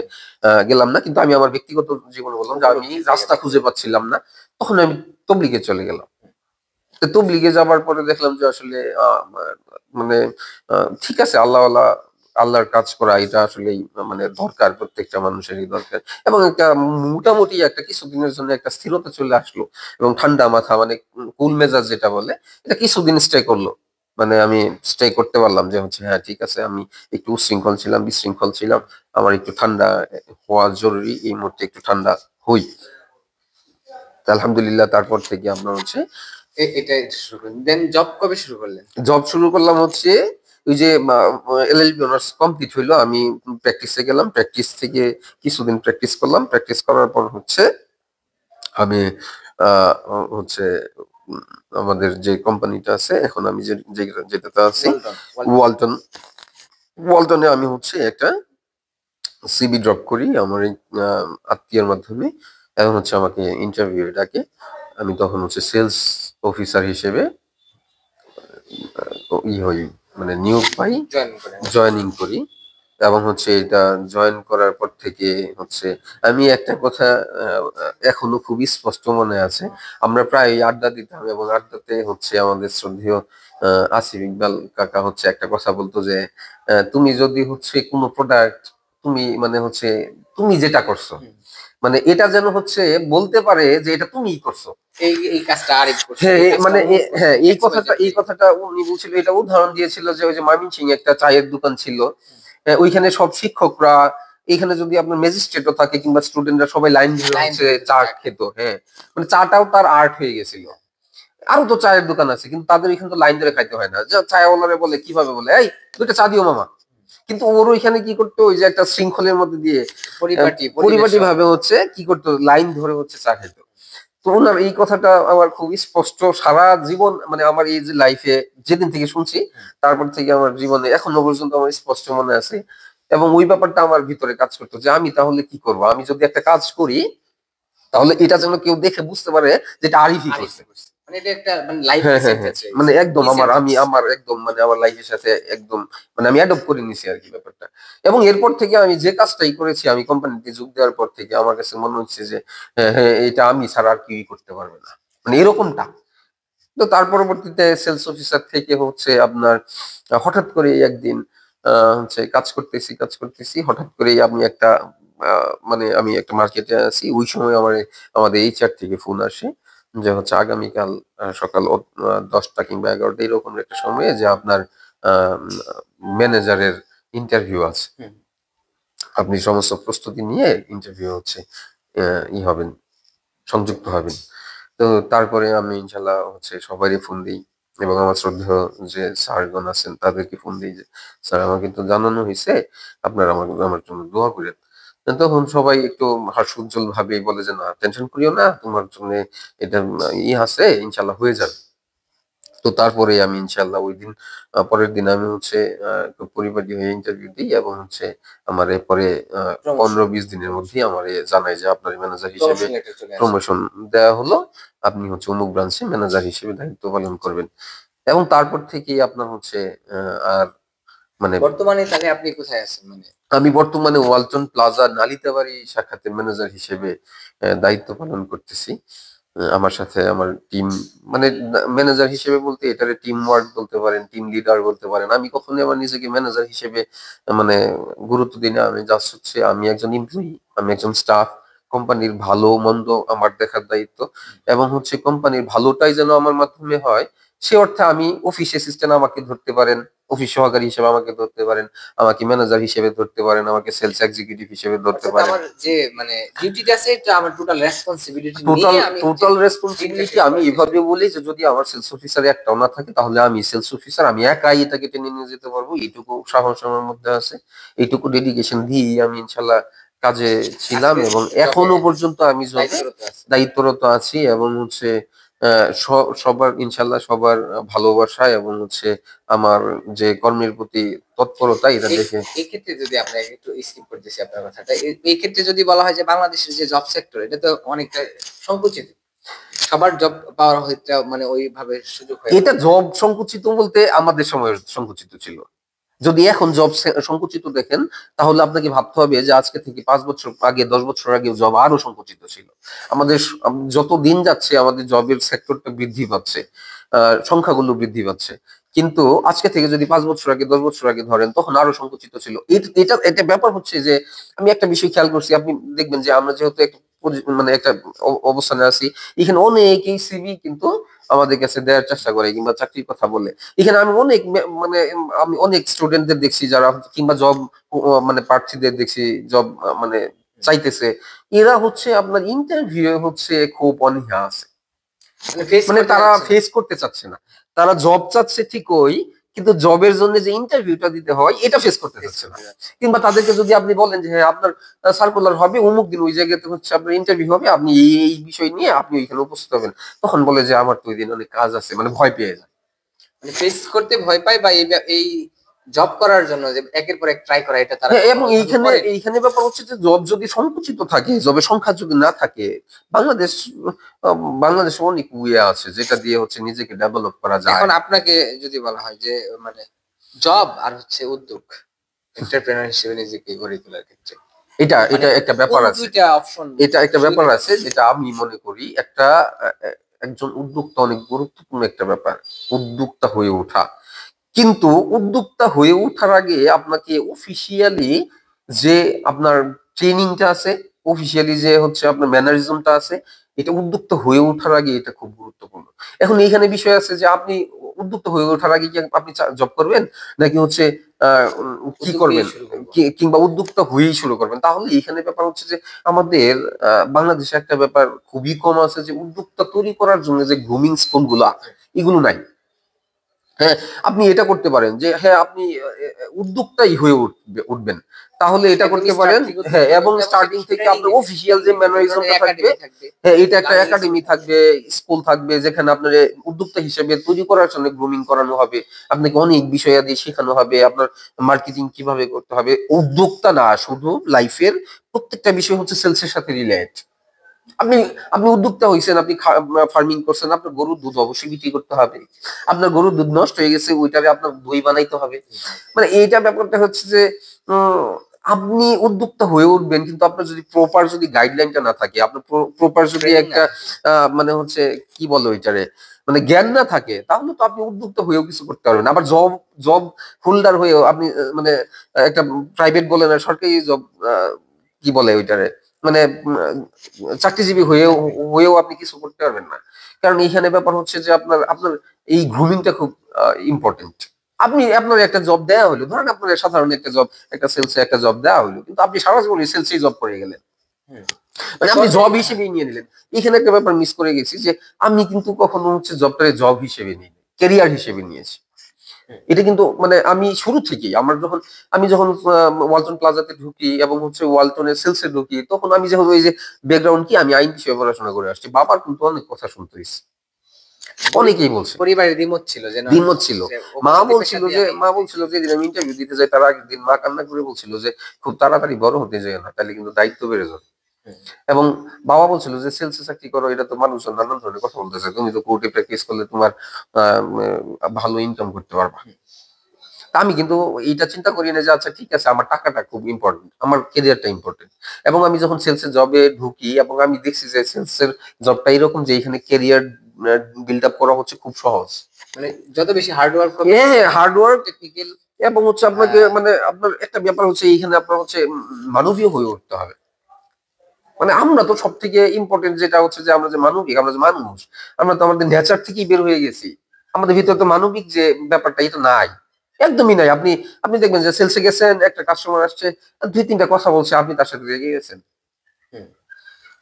S1: গেলাম না, কিন্তু আমি আমার ব্যক্তিগত জীবনে বললাম যে আমি রাস্তা খুঁজে পাচ্ছিলাম না, তখন আমি তবলিগে চলে গেলাম। তো তবলিগে যাবার পরে দেখলাম যে আসলে মানে ঠিক আছে, আল্লাহর কাজ করা এটা আসলেই মানে দরকার, প্রত্যেকটা মানুষেরই দরকার। এবং একটা মোটামুটি একটা কিছুদিনের জন্য একটা স্থিরতা চলে আসলো এবং ঠান্ডা মাথা, মানে কুল মেজাজ যেটা বলে, এটা কিছুদিন স্টে করলো। মানে আমি স্টে করতে পারলাম যে হচ্ছে হ্যাঁ ঠিক আছে, আমি একটু উচ্ছৃঙ্খল ছিলাম, বিশৃঙ্খল ছিলাম, আমার একটু ঠান্ডা হওয়া জরুরি, এই মুহূর্তে একটু ঠান্ডা হই। তো আলহামদুলিল্লাহ, তারপর থেকে আমরা হচ্ছে
S2: এটা শুরু করলেন। দেন জব কবে শুরু করলেন?
S1: জব শুরু করলাম হচ্ছে ওই যে এলএলবি অনার্স কমপ্লিট হইলো, আমি প্র্যাকটিসে গেলাম, প্র্যাকটিস থেকে কিছুদিন প্র্যাকটিস করলাম, প্র্যাকটিস করার পর হচ্ছে আমি আহ, হচ্ছে উম, আমাদের যে কোম্পানিটা আছে এখন আমি যেটাতে আছি,
S2: ওয়ালটন।
S1: ওয়ালটন। ওয়ালটনে আমি হচ্ছে একটা সিবি ড্রপ করি আমার এই আত্মীয়ের মাধ্যমে। এখন হচ্ছে আমাকে ইন্টারভিউ ডাকে, আমি তখন হচ্ছে সেলস অফিসার হিসেবে হই, মানে নিয়োগ পাই,
S2: জয়েন করেন।
S1: জয়েনিং করি। এবং হচ্ছে এটা জয়েন করার পর থেকে হচ্ছে আমি একটা কথা এখনো খুবই স্পষ্ট মনে আছে। আমরা প্রায় আড্ডা দিতাম এবং আড্ডাতে হচ্ছে আমাদের শ্রদ্ধেয় আসিফ ইকবাল কাকা হচ্ছে একটা কথা বলতো যে তুমি যদি হচ্ছে কোনো প্রোডাক্ট, তুমি মানে হচ্ছে তুমি যেটা করছো, মানে এটা যেন হচ্ছে বলতে পারে যে এটা তুমিই করছো।
S2: এই কাজটা আরেক করছে,
S1: হ্যাঁ,
S2: এই কাজটা
S1: মানে
S2: অমুক করছে,
S1: হ্যাঁ,
S2: XYZ।
S1: এই কথাটা উনি বলছিল, এটা উদাহরণ দিয়েছিল যে ওই যে ময়মনসিংহে একটা চায়ের দোকান ছিল, ওইখানে সব শিক্ষকরা, এখানে যদি আপনার ম্যাজিস্ট্রেটও থাকে কিংবা স্টুডেন্টরা সবাই লাইন ধরে
S2: লাইন
S1: হচ্ছে
S2: ধরে
S1: চা
S2: চা
S1: খেত। হ্যাঁ, মানে চাটাও তার আর্ট হয়ে গেছিল। আরো তো চায়ের দোকান আছে, কিন্তু তাদের এখানে তো লাইন ধরে খাইতে হয় না, যা চায়ওয়ালারে বলে কিভাবে বলে এই 2টা চা দিও মামা। কিন্তু ওর ওইখানে কি করতো, ওই যে একটা শৃঙ্খলের মধ্যে দিয়ে পরিপাটি ভাবে হচ্ছে কি করতো, লাইন ধরে হচ্ছে চা খেত। তো ওনার এই কথাটা আমার খুবই স্পষ্ট সারা জীবন, মানে আমার এই যে লাইফে যেদিন থেকে শুনছি, তারপর থেকে আমার জীবনে এখনো পর্যন্ত আমার স্পষ্ট মনে আছে। এবং ওই ব্যাপারটা আমার ভিতরে কাজ করতো যে আমি তাহলে কি করব, আমি যদি একটা কাজ করি তাহলে এটা যেন কেউ দেখে বুঝতে পারে যে এটা আরিফই করছে।
S2: মানে এটা একটা মানে লাইফ
S1: হ্যাঁ হ্যাঁ হ্যাঁ,
S2: সেন্টেন্স
S1: মানে একদম আমার একদম মানে আমার লাইফের সাথে একদম মানে আমি অ্যাডপ্ট করে নিছি আর কি ব্যাপারটা। এবং এরপর থেকে আমি যে কাজটাই করেছি, আমি কোম্পানিতে যোগ দেওয়ার পর থেকে আমার কাছে মনে হচ্ছে যে হ্যাঁ হ্যাঁ, এটা আমি ছাড়া আর কেউই করতে পারবে না, মানে এরকমটা। তো তার পরবর্তীতে সেলস অফিসার থেকে হচ্ছে আপনার হঠাৎ করে একদিন হচ্ছে কাজ করতেছি হঠাৎ করেই আমি একটা মানে আমি একটা মার্কেটে আছি, ওই সময় আমাদের এইচআর থেকে ফোন আসে যে হচ্ছে আগামীকাল সকাল 10টা কিংবা 11টা এরকম একটা সময়ে যে আপনার ম্যানেজারের ইন্টারভিউ আছে,
S2: হুম।
S1: আপনি সমস্ত প্রস্তুতি নিয়ে ইন্টারভিউ হচ্ছে ই হবেন, সংযুক্ত হবেন। তো তারপরে আমি ইনশাল্লাহ হচ্ছে সবারই ফোন দিই এবং আমার শ্রদ্ধেয় যে স্যারগণ আছেন তাদেরকে ফোন দিই যে স্যার আমাকে তো জানানো হয়েছে, আপনারা আমার জন্য দোয়া করেন। তখন সবাই একটু হাস্যোজ্জ্বল ভাবে বলে যে না টেনশন করিও না, তোমার জন্য এটা আছে, ইনশাল্লাহ হয়ে যাবে। তো তারপরে আমি ইনশাল্লাহ ওই দিন পরের দিন আমি হচ্ছে একটু পরিপাটি হয়ে ইন্টারভিউ দিই এবং হচ্ছে আমার এরপরে 15-20 দিনের মধ্যেই আমার জানায় যে আপনার ম্যানেজার হিসেবে প্রমোশন দেওয়া হলো, আপনি হচ্ছে অমুক ব্রাঞ্চে ম্যানেজার হিসেবে দায়িত্ব পালন করবেন। এবং তারপর থেকেই আপনার হচ্ছে আর মানে
S2: বর্তমানে তাহলে আপনি কোথায় আছেন? মানে
S1: আমি বর্তমানে ওয়ালটন প্লাজা নালিতাবাড়ি শাখাতে ম্যানেজার হিসেবে দায়িত্ব পালন করতেছি। আমার সাথে আমার টিম মানে ম্যানেজার হিসেবে বলতে এটারে টিম ওয়ার্ক বলতে পারেন, টিম লিডার বলতে পারেন। আমি কখনোই আমার নিজেকে ম্যানেজার হিসেবে মানে গুরুত্ব দিই না। আমি জাস্ট হচ্ছে আমি একজন এমপ্লয়ি, আমি একজন স্টাফ। কোম্পানির ভালো মন্দ আমার দেখার দায়িত্ব এবং হচ্ছে কোম্পানির ভালোটাই যেন আমার মাধ্যমে হয় সে অর্থে আমি অফিস অ্যাসিস্ট্যান্ট আমাকে ধরতে পারেন, অফিস সহকারী হিসেবে আমাকে ধরতে পারেন, আমাকে ম্যানেজার হিসেবে ধরতে পারেন, আমাকে সেলস এক্সিকিউটিভ হিসেবে ধরতে
S2: অর্থাৎ
S1: পারেন।
S2: আমার যে মানে ডিউটিটা আছে এটা আমার টোটাল রেসপন্সিবিলিটি
S1: টোটাল
S2: নিয়ে আমি
S1: টোটাল রেসপন্সিবিলিটি আমি এভাবে বলি যে যদি আমার সেলস অফিসার একটাও না থাকে তাহলে আমি সেলস অফিসার, আমি একাই এটাকে টেনে নিয়ে যেতে পারবো, এইটুকু সাহস আমার মধ্যে আছে, এইটুকু ডেডিকেশন দিয়ে আমি ইনশাল্লাহ কাজে ছিলাম এবং এখনো পর্যন্ত আমি জবে দায়িত্বরত আছি এবং হচ্ছে সবার ইনশাল্লাহ সবার ভালোবাসা এবং হচ্ছে আমার যে কর্মের প্রতি তৎপরতা এটা দেখে।
S2: এই ক্ষেত্রে যদি আমরা একটু স্কিপ করতেছি আপনার কথাটা, এই ক্ষেত্রে যদি বলা হয় যে বাংলাদেশের যে জব সেক্টর এটা তো অনেকটা সংকুচিত, সবার জব পাওয়ার হইতে মানে ওইভাবে সুযোগ হয়
S1: এটা জব সংকুচিত বলতে আমাদের সময় সংকুচিত ছিল। যদি এখন জব সংকুচিত দেখেন তাহলে আপনাকে ভাবতে হবে যে আজকে থেকে 5 বছর আগে 10 বছর আগে জব আরো সংকুচিত ছিল। আমাদের যত দিন যাচ্ছে আমাদের জবের সেক্টরটা বৃদ্ধি পাচ্ছে, সংখ্যাগুলো বৃদ্ধি পাচ্ছে, কিন্তু আজকে থেকে যদি 5 বছর আগে 10 বছর আগে ধরেন তখন আরো সংকুচিত ছিল। এটা এটা ব্যাপার হচ্ছে যে আমি একটা বিষয় খেয়াল করছি, আপনি দেখবেন যে আমরা যেহেতু একটা মানে একটা অবস্থানে আছি, এখানে অনেকেই সিভি কিন্তু আমাদের কাছে দেওয়ার চেষ্টা করে কিংবা চাকরির কথা বলে। এখানে আমি অনেক মানে আমি অনেক স্টুডেন্টদের দেখছি যারা কিংবা জব মানে প্রার্থীদের দেখছি জব মানে চাইতেছে, এরা হচ্ছে আপনার ইন্টারভিউ হচ্ছে খুব অনীহা আছে, মানে তারা ফেস করতে চাচ্ছে না। তারা জব চাচ্ছে ঠিকই কিন্তু জবের জন্য যে ইন্টারভিউটা দিতে হয় এটা ফেস করতে চাচ্ছে না। কিংবা তাদেরকে যদি আপনি বলেন যে হ্যাঁ আপনার সার্কুলার হবে অমুক দিন ওই জায়গাতে হচ্ছে আপনার ইন্টারভিউ হবে, আপনি এই বিষয় নিয়ে আপনি ওইখানে উপস্থিত হবেন, তখন বলে যে আমার তো ওই দিন অনেক কাজ আছে, মানে ভয় পেয়ে যায়,
S2: মানে ফেস করতে ভয় পায় বা এই জব করার জন্য যে একের পর এক ট্রাই করা এটা তারা
S1: এবং এইখানে ব্যাপার হচ্ছে যে জব যদি সংকুচিত থাকে, জবের সংখ্যা যদি না থাকে, বাংলাদেশ বাংলাদেশে অনেক ওয়ে আছে যেটা দিয়ে হচ্ছে নিজেকে ডেভেলপ করা যায়।
S2: এখন আপনাকে যদি বলা হয় যে মানে জব আর হচ্ছে উদ্যোগ এন্টারপ্রেনার হিসেবে নিজেকে গড়ে তোলার ক্ষেত্রে
S1: এটা এটা একটা ব্যাপার আছে,
S2: দুইটা অপশন
S1: এটা একটা ব্যাপার আছে যেটা আমি মনে করি একটা একজন উদ্যোক্তা অনেক গুরুত্বপূর্ণ একটা ব্যাপার, উদ্যোক্তা হয়ে ওঠা। কিন্তু উদ্যোক্তা হয়ে ওঠার আগে আপনাকে অফিসিয়ালি যে আপনার ট্রেনিংটা আছে, অফিসিয়ালি যে হচ্ছে আপনার ম্যানারিজমটা আছে, এটা উদ্যোক্তা হয়ে ওঠার আগে এটা খুব গুরুত্বপূর্ণ। এখন এইখানে বিষয় আছে যে আপনি উদ্যোক্তা হয়ে ওঠার আগে কি আপনি জব করবেন নাকি হচ্ছে কি করবেন, কিংবা উদ্যোক্তা হয়েই শুরু করবেন, তাহলে এইখানে ব্যাপার হচ্ছে যে আমাদের বাংলাদেশে একটা ব্যাপার খুবই কম আছে যে উদ্যোক্তা তৈরি করার জন্য যে গ্রুমিং স্কুল গুলা এগুলো নাই। হ্যাঁ, আপনি এটা করতে পারেন যে হ্যাঁ আপনি উদ্যোক্তাই হয়ে উঠবেন, তাহলে এটা করতে পারেন। হ্যাঁ, এবং স্টার্টিং থেকে আপনার অফিসিয়াল যে ম্যানারিজমটা থাকবে, হ্যাঁ এটা একটা একাডেমি থাকবে, স্কুল থাকবে, যেখানে আপনার উদ্যোক্তা হিসেবে তৈরি করার জন্য গ্রুমিং করানো হবে, আপনাকে অনেক বিষয়াদি শেখানো হবে, আপনার মার্কেটিং কিভাবে করতে হবে। উদ্যোক্তা না, শুধু লাইফের প্রত্যেকটা বিষয় হচ্ছে সেলসের সাথে রিলেট। আপনি আপনি উদ্যোক্তা হয়েছেন, আপনি ফার্মিং করছেন, আপনার গরুর দুধ অবশ্যই বিক্রি করতে হবে। আপনার গরুর দুধ নষ্ট হয়ে গেছে, ওইটারে আপনার দই বানাইতে হবে। মানে এইটা ব্যাপারটা হচ্ছে যে উম, আপনি উদ্যোক্তা হয়ে উঠবেন, কিন্তু আপনার যদি প্রপার যদি গাইডলাইনটা না থাকে, আপনার প্রপার যদি একটা মানে হচ্ছে কি বলে ওইটারে, মানে জ্ঞান না থাকে, তাহলে তো আপনি উদ্যোক্তা হয়েও কিছু করতে পারবেন না। আবার জব জব হোল্ডার হয়েও আপনি মানে একটা প্রাইভেট বলে না, সরকারি জব কি বলে ওইটারে, মানে চাকরিজীবী হয়েও হয়েও আপনি কিছু করতে পারবেন না। কারণ এইখানে ব্যাপার হচ্ছে যে আপনার আপনার এই গ্রুমিংটা খুব ইম্পর্টেন্ট। আপনি আপনার একটা জব দেওয়া হলো, ধরেন আপনার সাধারণ একটা জব, একটা সেলসে একটা জব দেওয়া হলো, কিন্তু আপনি সারা জীবন সেলসেই জব করে গেলেন, মানে আপনি জব হিসেবেই নিয়ে নিলেন। এখানে একটা ব্যাপার মিস করে গেছি যে আমি কিন্তু কখনো হচ্ছে জবটাকে জব হিসেবে নিই, ক্যারিয়ার হিসেবে নিয়েছি। এটা কিন্তু মানে আমি শুরু থেকেই আমি যখন ওয়ালটন প্লাজাতে ঢুকি এবং হচ্ছে ওয়ালটনের সেলসে ঢুকি, তখন আমি যখন ওই যে ব্যাকগ্রাউন্ড কি, আমি আইন বিষয়ে পড়াশোনা করে আসছি, বাবার কিন্তু অনেক কথা শুনতে হয়েছে, অনেকেই বলছে,
S2: পরিবারের দ্বিমত ছিল, যে না
S1: দ্বিমত ছিল। মা বলছিল যে যেদিন আমি ইন্টারভিউ দিতে যাই তার আগের দিন মা কান্না করে বলছিল যে খুব তাড়াতাড়ি বড় হতে যায় না, তাহলে কিন্তু দায়িত্ব বেড়ে যাবে। এবং বাবা বলছিল যে সেলসে চাকরি করো, এটা তো মানুষজন নানান ধরনের কথা বলতেছে, তুমি তো কোর্টে প্র্যাকটিস করলে তোমার ভালো ইনকাম করতে পারবা। তা আমি কিন্তু এইটা চিন্তা করি না যে আচ্ছা ঠিক আছে, আমার টাকাটা খুব ইম্পর্টেন্ট, আমার কেরিয়ারটা ইম্পর্টেন্ট। এবং আমি যখন সেলসের জবে ঢুকি এবং আমি দেখছি যে সেলসের জবটা এরকম যে এখানে কেরিয়ার বিল্ড আপ করা হচ্ছে খুব সহজ,
S2: মানে যত বেশি হার্ড ওয়ার্ক হবে,
S1: হ্যাঁ হার্ড ওয়ার্ক,
S2: টেকনিক্যাল,
S1: এবং হচ্ছে আপনাকে মানে আপনার একটা ব্যাপার হচ্ছে এইখানে আপনার হচ্ছে মানবীয় হয়ে উঠতে হবে। মানে আমরা তো সব থেকে ইম্পর্টেন্ট যেটা হচ্ছে যে আমরা যে মানবিক, আমরা যে মানুষ, আমরা তো আমাদের নেচার থেকেই বের হয়ে গেছি, আমাদের ভিতরে তো মানবিক যে ব্যাপারটা এটা নাই, একদমই নাই। আপনি আপনি দেখবেন যে সেলসে গেছেন, একটা কাস্টমার আসছে, দুই তিনটা কথা বলছে, আপনি তার সাথে রেগে গেছেন।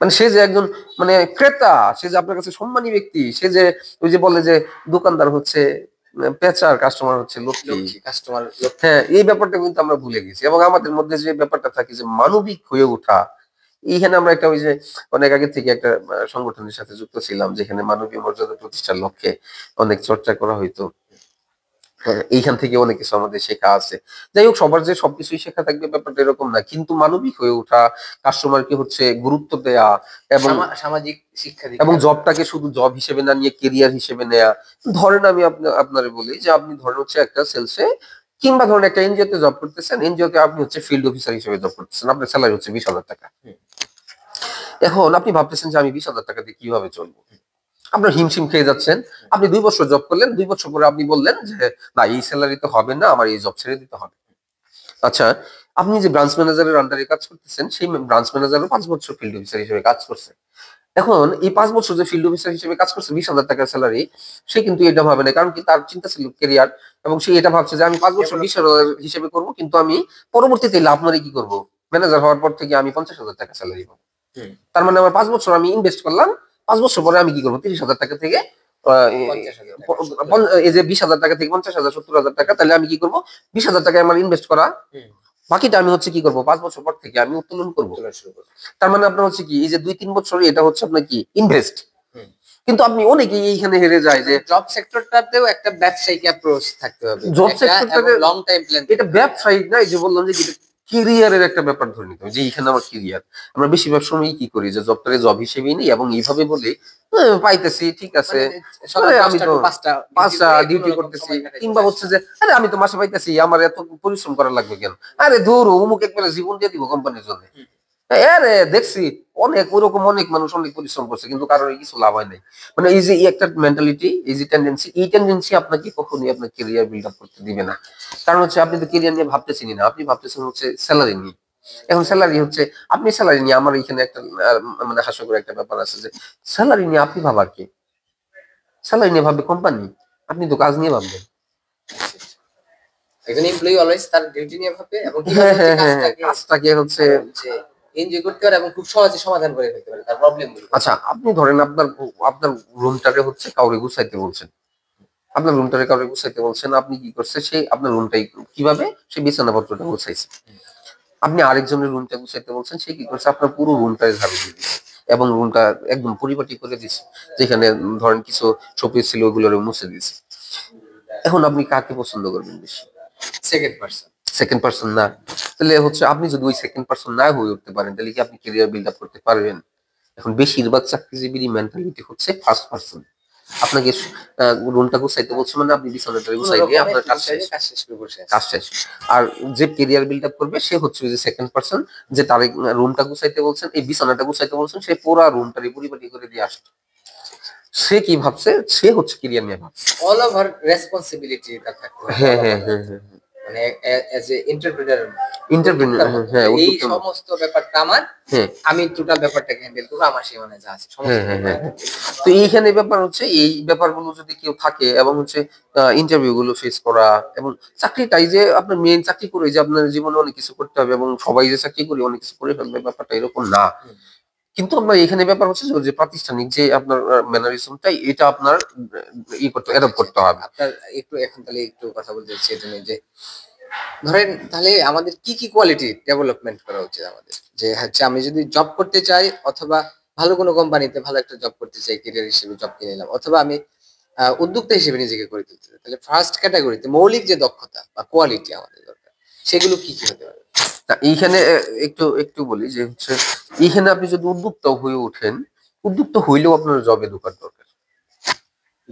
S1: মানে সে যে একজন মানে ক্রেতা, সে যে আপনার কাছে সম্মানী ব্যক্তি, সে যে ওই যে বলে যে দোকানদার হচ্ছে পেঁচার, কাস্টমার হচ্ছে লক্ষ্মী,
S2: কাস্টমার।
S1: হ্যাঁ এই ব্যাপারটা কিন্তু আমরা ভুলে গেছি। এবং আমাদের মধ্যে যে ব্যাপারটা থাকে যে মানবিক হয়ে ওঠা, এইখানে আমরা একটা ওই যে অনেক আগে থেকে একটা সংগঠনের সাথে যুক্ত ছিলাম, যেখানে মানবীয় মর্যাদা প্রতিষ্ঠার লক্ষ্যে অনেক চর্চা করা হইতো। হ্যাঁ, এইখান থেকে অনেক কিছু আমাদের শেখা আছে। যাই হোক, সবার যে সবকিছুই শেখা থাকবে ব্যাপারটা এরকম না, কিন্তু মানবিক হয়ে ওঠা, কাস্টমারকে হচ্ছে গুরুত্ব দেয়া, এবং
S2: সামাজিক শিক্ষা
S1: এবং জবটাকে শুধু জব হিসেবে না নিয়ে কেরিয়ার হিসেবে নেয়া। ধরেন আমি আপনারে বলি যে আপনি ধরেন হচ্ছে একটা সেলসে কিংবা ধরেন একটা এনজিও তে জব করতেছেন, এনজিও তে আপনি হচ্ছে ফিল্ড অফিসার হিসেবে জব করতেছেন, আপনার স্যালারি হচ্ছে 20,000 টাকা। এখন আপনি ভাবতেছেন যে আমি 20,000 টাকা দিয়ে কিভাবে চলবো, আপনার হিমশিম খেয়ে যাচ্ছেন। আপনি 2 বছর জব করলেন, 2 বছর পরে আপনি বললেন যে না এই স্যালারি তো হবে না, আমার এই জব ছেড়ে দিতে হবে। আচ্ছা, আপনি যে ব্রাঞ্চ ম্যানেজারের আন্ডারে কাজ করতেছেন, সেই ব্রাঞ্চ ম্যানেজারও 5 বছর ফিল্ড অফিসার হিসেবে কাজ করছে। এখন এই 5 বছর যে ফিল্ড অফিসার হিসেবে কাজ করছে 20,000 টাকার স্যালারি, সে কিন্তু এটা ভাবে না, কারণ কি তার চিন্তা ছিল ক্যারিয়ার। এবং সে এটা ভাবছে যে আমি 5 বছর 20,000 হিসেবে করবো, কিন্তু আমি পরবর্তীতে লাভ মারি কি করবো, ম্যানেজার হওয়ার পর থেকে আমি 50,000 টাকা স্যালারি পাবো। তার মানে আমার 5 বছর আমি ইনভেস্ট করলাম, 5 বছর পরে আমি কি করবো, 30,000 টাকা থেকে এই যে 20,000 টাকা থেকে 50,000 70,000 টাকা, তাহলে আমি কি করবো, 20,000 টাকা আমার ইনভেস্ট করা, বাকিটা আমি হচ্ছে কি করবো 5 বছর পর থেকে আমি উত্তোলন করবো। তার মানে আপনার হচ্ছে কি এই যে 2-3 বছর এটা হচ্ছে আপনার কি ইনভেস্ট। কিন্তু আপনি অনেকেই এইখানে হেরে যায় যে
S2: জব সেক্টরটাতেও একটা ব্যবসায়িক অ্যাপ্রোচ থাকতে হবে,
S1: জব সেক্টরটাকে
S2: লং টাইম প্ল্যান,
S1: এটা ব্যবসায়িক না, এই যে বললাম যে ক্যারিয়ারের একটা ব্যাপার ধরে নিতে হবে যে এইখানে আমার ক্যারিয়ার। আমরা বেশিরভাগ সময় কি করি যে জবটাকে জব হিসেবেই নিই এবং এইভাবে বলি পাইতেছি ঠিক আছে, আমি তো 5টা ডিউটি করতেছি, কিংবা হচ্ছে যে আরে আমি তো মাসে পাইতেছি, আমার এত পরিশ্রম করা লাগবে কেন, আরে দূর অমুক একবারে জীবন দিয়ে দিব কোম্পানির জন্য। আরে দেখছি অনেক ওরকম অনেক মানুষ অনেক পরিশ্রম করছে, কিন্তু কারোর কিছু লাভ হয় নাই। মানে এই যে একটা মেন্টালিটি, এই যে টেন্ডেন্সি, এই টেন্ডেন্সি আপনাকে কখনোই আপনার ক্যারিয়ার বিল্ড আপ করতে দিবে না। কারণ হচ্ছে আপনি তো ক্যারিয়ার নিয়ে ভাবতেছেনই না, আপনি ভাবতেছেন হচ্ছে স্যালারি নিয়ে। এখন স্যালারি হচ্ছে আপনি স্যালারি নিয়ে, আমার এখানে একটা মানে হাস্যকর একটা ব্যাপার আছে যে স্যালারি নিয়ে আপনি ভাবার কি, স্যালারি নিয়ে ভাববে কোম্পানি, আপনি তো কাজ নিয়ে ভাববেন।
S2: একজন এমপ্লয়ি অলওয়েজ তার ডিউটি নিয়ে ভাবে এবং
S1: কাজটাকে হচ্ছে
S2: এনজয় করতে পারে এবং খুব সহজে সমাধান করে ফেলতে পারে তার প্রবলেমগুলো।
S1: আচ্ছা, আপনি ধরেন আপনার আপনার রুমটাকে হচ্ছে কাউরে গুছাইতে বলছেন, আপনার রুমটাকে কাউরে গুছাইতে বলছেন, আপনি কি করছে, সে আপনার রুমটাই কিভাবে সে বিছানাপত্রটা গুছাইছে। আপনি আরেকজনের রুমটা গুছাইতে বলছেন, সে কি করছে আপনার পুরো রুমটাই ঝাড়ু দিয়ে দিচ্ছে এবং রুমটা একদম পরিপাটি করে দিচ্ছে, যেখানে ধরেন কিছু শোপিস ছিল ওগুলো মুছে দিচ্ছে। এখন আপনি কাকে পছন্দ করবেন বেশি?
S2: Second person.
S1: সেকেন্ড পার্সন না? তাহলে হচ্ছে আপনি যদি ওই সেকেন্ড পার্সন না হয়ে উঠতে পারেন তাহলে কি আপনি ক্যারিয়ার বিল্ড আপ করতে পারবেন? এখন বেশিরভাগ চাকরিজীবীর মেন্টালিটি হচ্ছে ফার্স্ট পার্সন। আপনাকে রুমটা গুছাইতে বলছে মানে আপনি বিছানাটা গুছাই দিয়ে আপনার কাজ শেষ, কাজ শেষ। আর যে ক্যারিয়ার বিল্ড আপ করবে সে হচ্ছে ওই যে সেকেন্ড পার্সন, যে তার রুমটা গুছাইতে বলছেন, এই বিছানাটা গুছাইতে বলছেন, সে পুরো রুমটারই পরিপাটি করে দিয়ে আসছে। সে কি ভাবছে? সে হচ্ছে ক্যারিয়ার নিয়ে ভাবছে।
S2: অল ওভার রেসপন্সিবিলিটি তার থাকতে হবে।
S1: হ্যাঁ, হ্যাঁ, হ্যাঁ, হ্যাঁ।
S2: মানে এজ এ এন্টারপ্রেনার,
S1: এন্টারপ্রেনার, হ্যাঁ,
S2: এই
S1: উদ্যোক্তা।
S2: সমস্ত ব্যাপারটা আমার,
S1: হ্যাঁ,
S2: আমি টোটাল ব্যাপারটাকে হ্যান্ডেল করবো, আমার সীমানায় যা আছে সমস্ত
S1: হ্যাঁ, হ্যাঁ, হ্যাঁ। তো এইখানে ব্যাপার হচ্ছে এই ব্যাপারগুলো যদি কেউ থাকে এবং হচ্ছে ইন্টারভিউ গুলো ফেস করা এবং চাকরিটাই যে আপনার মেইন চাকরি করে যে আপনার জীবনে অনেক কিছু করতে হবে এবং সবাই যে চাকরি করে অনেক কিছু করে ফেলবে ব্যাপারটা এরকম না। কিন্তু আপনার এখানে ব্যাপার হচ্ছে যে প্রাতিষ্ঠানিক যে আপনার ম্যানারিজমটাই এটা আপনার অ্যাডপ্ট করতে হবে।
S2: আপনার একটু এখন তাহলে একটু কথা বলতে চাচ্ছি এটা নিয়ে যে ধরেন তাহলে আমাদের কি কি কোয়ালিটি ডেভেলপমেন্ট করা উচিত আমাদের, যে হচ্ছে আমি যদি জব করতে চাই অথবা ভালো কোনো কোম্পানিতে ভালো একটা জব করতে চাই, ক্যারিয়ার হিসেবে জব কিনে নিলাম, অথবা আমি উদ্যোক্তা হিসেবে নিজেকে গড়ে তুলতে চাই, তাহলে ফার্স্ট ক্যাটাগরিতে মৌলিক যে দক্ষতা বা কোয়ালিটি আমাদের দরকার সেগুলো কি কি হতে পারে?
S1: তা এইখানে একটু একটু বলি যে হচ্ছে এইখানে আপনি যদি উদ্যোক্তা হয়ে ওঠেন, উদ্যোক্তা হইলেও আপনার জবে ঢোকার দরকার।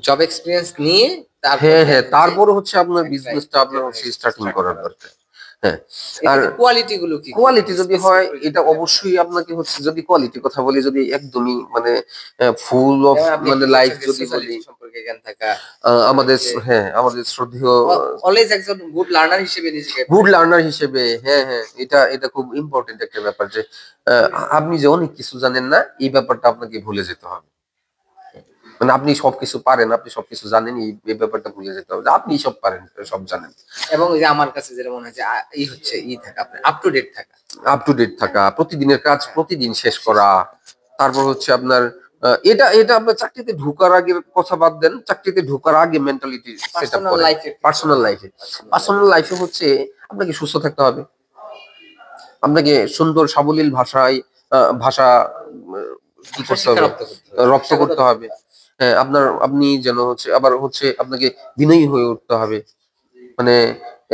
S2: জব এক্সপিরিয়েন্স নিয়ে তারপর
S1: হ্যাঁ, হ্যাঁ, তারপরে হচ্ছে আপনার বিজনেসটা আপনার হচ্ছে স্টার্টিং করার দরকার। হ্যাঁ, আর
S2: কোয়ালিটি গুলো কি
S1: কোয়ালিটি যদি হয় এটা অবশ্যই আপনাকে হচ্ছে, যদি কোয়ালিটি কথা বলি, যদি একদমই মানে ফুল অফ মানে লাইফ যদি বলি,
S2: সম্পর্কে জ্ঞান থাকা,
S1: আমাদের হ্যাঁ আমাদের শ্রদ্ধেয়
S2: অলওয়েজ একজন গুড লার্নার হিসেবে নিজেকে,
S1: গুড লার্নার হিসেবে, হ্যাঁ, হ্যাঁ, এটা এটা খুব ইম্পর্টেন্ট একটা ব্যাপার যে আপনি যে অনেক কিছু জানেন না এই ব্যাপারটা আপনাকে ভুলে যেতে হবে। মানে আপনি সবকিছু পারেন, আপনি সবকিছু জানেন, এই ব্যাপারটা ভুলে যেতে হবে যে আপনি সব পারেন, সব জানেন।
S2: এবং এই যে আমার কাছে যেটা মনে হয় যে এই হচ্ছে থাকা, আপনার আপ টু ডেট থাকা,
S1: আপ টু ডেট থাকা, প্রতিদিনের কাজ প্রতিদিন শেষ করা। তারপর হচ্ছে আপনার এটা এটা আপনার চাকরিতে ঢোকার আগের কথা বাদ দেন, চাকরিতে ঢোকার আগে মেন্টালিটি সেটআপ
S2: পার্সোনাল
S1: করেন।
S2: লাইফে,
S1: পার্সোনাল লাইফে হচ্ছে আপনাকে সুস্থ থাকতে হবে, আপনাকে সুন্দর সাবলীল ভাষায় ভাষা কি করতে হবে, রপ্ত করতে হবে। হ্যাঁ, আপনি যেন হচ্ছে আবার হচ্ছে আপনাকে বিনয়ী হয়ে উঠতে হবে। মানে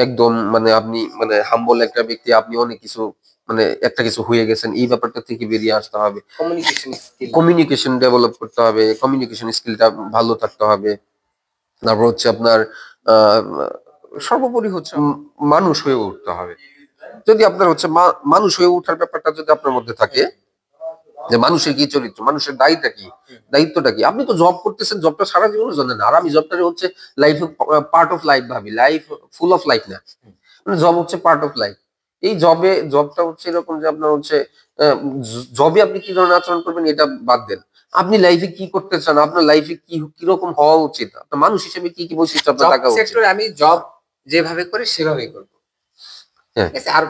S1: একদম মানে আপনি মানে হাম্বল একটা ব্যক্তি, আপনি অনেক কিছু মানে একটা কিছু হয়ে গেছেন এই ব্যাপারটা থেকে বেরিয়ে আসতে হবে। কমিউনিকেশন ডেভেলপ করতে হবে, কমিউনিকেশন স্কিলটা ভালো থাকতে হবে। তারপর হচ্ছে আপনার আহ সর্বোপরি হচ্ছে মানুষ হয়ে উঠতে হবে। যদি আপনার হচ্ছে মানুষ হয়ে ওঠার ব্যাপারটা যদি আপনার মধ্যে থাকে, যে মানুষের কি চরিত্র, মানুষের দায়িত্বটা কি, দায়িত্বটা কি। আপনি তো জব করতেছেন, জবটা সারা জীবনের জন্য না, আর আমি জবটারে হচ্ছে লাইফ পার্ট অফ লাইফ ভাবি, লাইফ ফুল অফ লাইফ না। মানে জব হচ্ছে পার্ট অফ লাইফ। এই জবটা হচ্ছে এরকম যে আপনার হচ্ছে জবে আপনি কি ধরনের আচরণ করবেন এটা বাদ দেন, আপনি লাইফে কি করতে চান, আপনার লাইফে কি কিরকম হওয়া উচিত, আপনার মানুষ হিসেবে কি কি বৈশিষ্ট্য আপনার থাকা উচিত।
S2: আমি জব যেভাবে করে সেভাবেই করবো,
S1: হ্যাঁ,
S2: ঠিক আছে। আর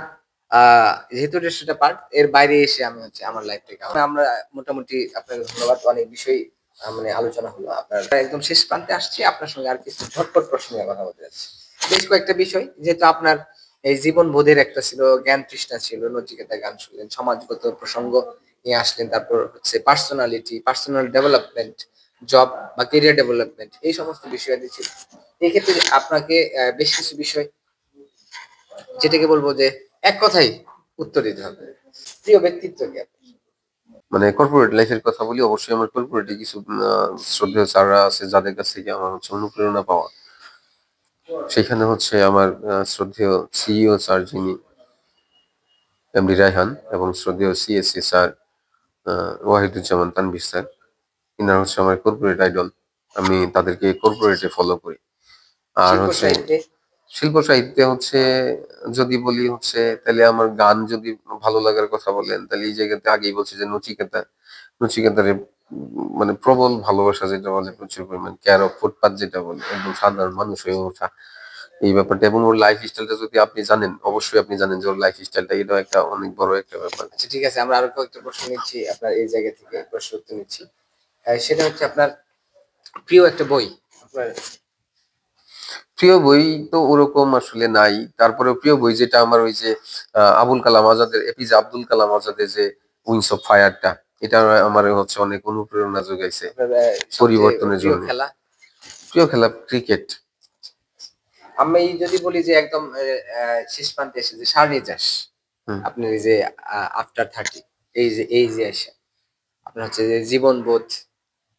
S2: যেহেতু এটা সেটা পার্ট, এর বাইরে এসে আমি হচ্ছে আমার লাইফটাকে, আমরা মোটামুটি আপনাকে ধন্যবাদ, অনেক বিষয় মানে আলোচনা হলো, আপনার একদম শেষ প্রান্তে আসছি, আপনার সঙ্গে আর কিছু ঝটপট প্রশ্ন নিয়ে কথা বলতে যাচ্ছি। বেশ কয়েকটা বিষয়, যেহেতু আপনার এই জীবন বোধের একটা ছিল, জ্ঞান তৃষ্ণা ছিল, নচিকেতা গান শুনলেন, সমাজগত প্রসঙ্গ নিয়ে আসলেন, তারপর হচ্ছে পার্সোনালিটি, পার্সোনাল ডেভেলপমেন্ট, জব বা কেরিয়ার ডেভেলপমেন্ট, এই সমস্ত বিষয় ছিল। এই ক্ষেত্রে আপনাকে বেশ কিছু বিষয় যেটাকে বলবো যে এক কথাই উত্তর দিতে হবে, প্রিয় ব্যক্তিত্ব কি আপনার?
S1: মানে কর্পোরেট লাইফের কথা বলি, অবশ্যই আমার কর্পোরেটে কিছু শ্রদ্ধেয় স্যাররা আছে যাদের কাছ থেকে আমার হচ্ছে অনুপ্রেরণা পাওয়া। সেখানে হচ্ছে আমার শ্রদ্ধেয় সিইও স্যার যিনি এমডি রায়হান, এবং শ্রদ্ধেয় CSC sir Wahiduzzaman Tanvir sir, ইনারা হচ্ছে আমার কর্পোরেট আইডল। আমি তাদেরকে কর্পোরেটে ফলো করি। আর হচ্ছে শিল্প সাহিত্যে হচ্ছে যদি বলি হচ্ছে তাহলে আমার গান যদি ভালো লাগার কথা বলেন তাহলে এই জায়গাতে আগেই বলছি যে নচিকেতা, নচিকেতারে মানে প্রবল ভালোবাসা যেটা বলে, প্রচুর পরিমাণ কেয়ার অফ ফুটপাত যেটা বলে, একদম সাধারণ মানুষ হয়ে ওঠা এই ব্যাপারটা। এবং ওর লাইফ স্টাইলটা যদি আপনি জানেন, অবশ্যই আপনি জানেন যে ওর লাইফ স্টাইলটা এটা একটা অনেক বড় একটা ব্যাপার।
S2: আচ্ছা ঠিক আছে, আমরা আরো কয়েকটা প্রশ্ন নিচ্ছি, আপনার এই জায়গা থেকে প্রশ্ন উত্তর নিচ্ছি। সেটা হচ্ছে আপনার প্রিয় একটা বই, আপনার
S1: প্রিয় বই তো ওরকম আসলে নাই। তারপরে প্রিয় বই যেটা আমার ওই যে আবুল কালাম আজাদের, এপিজে আব্দুল কালাম আজাদের যে উইংস অফ ফায়ারটা, এটা আমার হচ্ছে অনেক অনুপ্রেরণা যোগাইছে
S2: আপনার
S1: পরিবর্তনের
S2: প্রিয়
S1: জন্য।
S2: খেলা?
S1: প্রিয় খেলা ক্রিকেট।
S2: আমি যদি বলি যে একদম শেষ প্রান্তে এসে যে সারনি চাষ,
S1: হুম।
S2: আপনার এই যে আফটার 30, এই যে এসে আপনার হচ্ছে যে জীবনবোধ,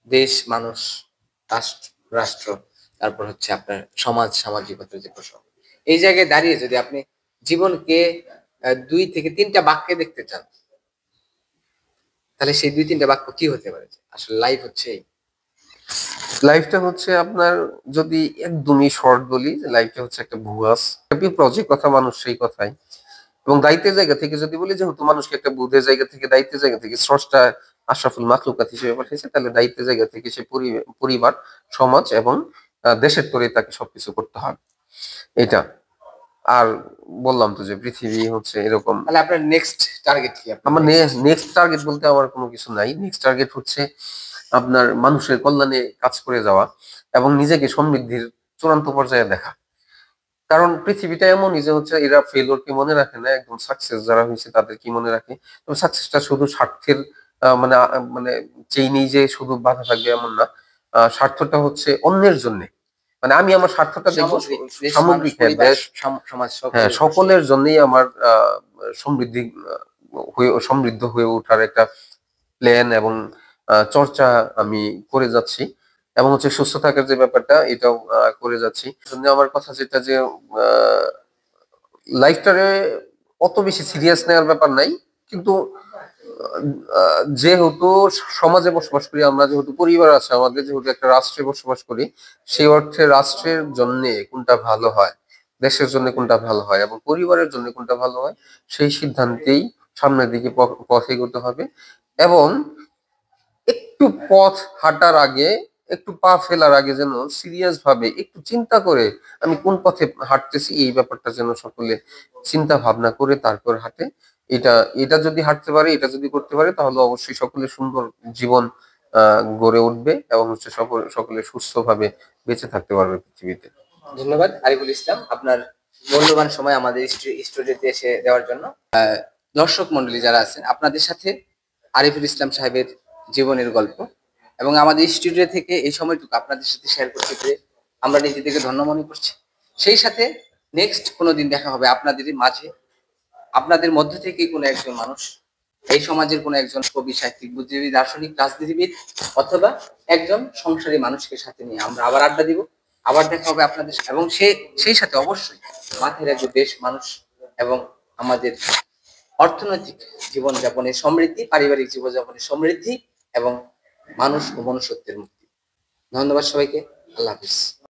S2: দেশ, মানুষ, রাষ্ট্র, রাষ্ট্র, তারপর হচ্ছে আপনার সমাজ, সামাজিকতার যে প্রশ্ন, এই জায়গায় দাঁড়িয়ে যদি আপনি জীবনকে 2 থেকে 3টা বাক্যে দেখতে চান, তাহলে সেই 2-3টা বাক্য কি হতে পারে? আসলে লাইফ হচ্ছে এই।
S1: লাইফটা হচ্ছে আপনার, যদি একদমই শর্ট বলি, লাইফটা হচ্ছে একটা ভুয়াস হ্যাপি প্রজেক্ট, কথা মানুষ সেই কথাই। এবং দায়িত্বের জায়গা থেকে যদি বলি, যেহেতু মানুষকে একটা বুধের জায়গা থেকে, দায়িত্বের জায়গা থেকে স্রষ্টা আশরাফুল মাখলুকাত হিসেবে পাঠিয়েছে, তাহলে দায়িত্বের জায়গা থেকে সে পরিবার, সমাজ এবং দেশের তরে তাকে সবকিছু করতে হবে, এটা। আর বললাম তো যে পৃথিবী হচ্ছে এরকম।
S2: তাহলে আপনার নেক্সট টার্গেট কি?
S1: আমার নেক্সট টার্গেট বলতে আমার কোনো কিছু নাই। নেক্সট টার্গেট হচ্ছে আপনার মানুষের কল্যাণে কাজ করে যাওয়া এবং নিজেকে সমৃদ্ধির চূড়ান্ত পর্যায়ে দেখা। কারণ পৃথিবীটা এমনই যে হচ্ছে এরা ফেলিওর কে মনে রাখে না, একদম সাকসেস যারা হয়েছে তাদের কি মনে রাখে। তবে সাকসেসটা শুধু স্বার্থের মানে চেইনেই যে শুধু বাধা থাকবে এমন না। স্বার্থটা হচ্ছে অন্যের জন্য, মানে আমি আমার স্বার্থটা দেখবো
S2: সামগ্রিক দেশ, মানুষ,
S1: সামগ্রিক, হ্যাঁ,
S2: পরিবার,
S1: দেশ,
S2: সমাজ,
S1: হ্যাঁ,
S2: সকলের প্রশ্নে।
S1: সকলের জন্যই আমার সমৃদ্ধি সমৃদ্ধ হয়ে ওঠার একটা প্ল্যান এবং চর্চা আমি করে যাচ্ছি। এবং হচ্ছে সুস্থ থাকার যে ব্যাপারটা, এটাও করে যাচ্ছি। জন্য আমার কথা যেটা যে লাইফটারে অত বেশি সিরিয়াস নেওয়ার ব্যাপার নাই, কিন্তু যেহেতু সমাজে বসবাস করি আমরা, যেহেতু পরিবার আছে আমাদের, যেহেতু একটা রাষ্ট্রে বসবাস করি, সেই অর্থে রাষ্ট্রের জন্য কোনটা ভালো হয়, দেশের জন্য কোনটা ভালো হয় এবং পরিবারের জন্য কোনটা ভালো হয়, সেই সিদ্ধান্তেই সামনের দিকে পথ এগোতে হবে। এবং একটু পথ হাঁটার আগে, একটু পা ফেলার আগে যেন সিরিয়াস ভাবে একটু চিন্তা করে আমি কোন পথে হাঁটতেছি, এই ব্যাপারটা যেন সকলে চিন্তা ভাবনা করে তারপর হাঁটে। এটা এটা যদি হাঁটতে পারে, এটা যদি করতে পারে, তাহলে অবশ্যই সকলে সুন্দর জীবন গড়ে উঠবে এবং হচ্ছে সকলে সুস্থভাবে বেঁচে থাকতে পারবে পৃথিবীতে।
S2: ধন্যবাদ আরিফুল ইসলাম, আপনার মূল্যবান সময় আমাদের স্টুডিওতে এসে দেওয়ার জন্য। দর্শক মন্ডলী যারা আছেন, আপনাদের সাথে আরিফুল ইসলাম সাহেবের জীবনের গল্প এবং আমাদের স্টুডিও থেকে এই সময়টুকু আপনাদের সাথে শেয়ার করতে পেরে আমরা নিজেদেরকে ধন্য মনে করছি। সেই সাথে নেক্সট কোনো দিন দেখা হবে আপনাদের মাঝে, আপনাদের মধ্য থেকেই কোনো একজন মানুষ, এই সমাজের কোনো একজন কবি, সাহিত্যিক, বুদ্ধিজীবী, দার্শনিক, রাজনীতিবিদ অথবা একজন সংসারী মানুষকে সাথে নিয়ে আমরা আবার আড্ডা দিব। আবার দেখা হবে আপনাদের এবং সেই সাথে অবশ্যই মাথায় রাখবে দেশ, মানুষ এবং আমাদের অর্থনৈতিক জীবনযাপনের সমৃদ্ধি, পারিবারিক জীবনযাপনের সমৃদ্ধি এবং মানুষ ও মনুষ্যত্বের মুক্তি। ধন্যবাদ সবাইকে। আল্লাহ হাফিজ।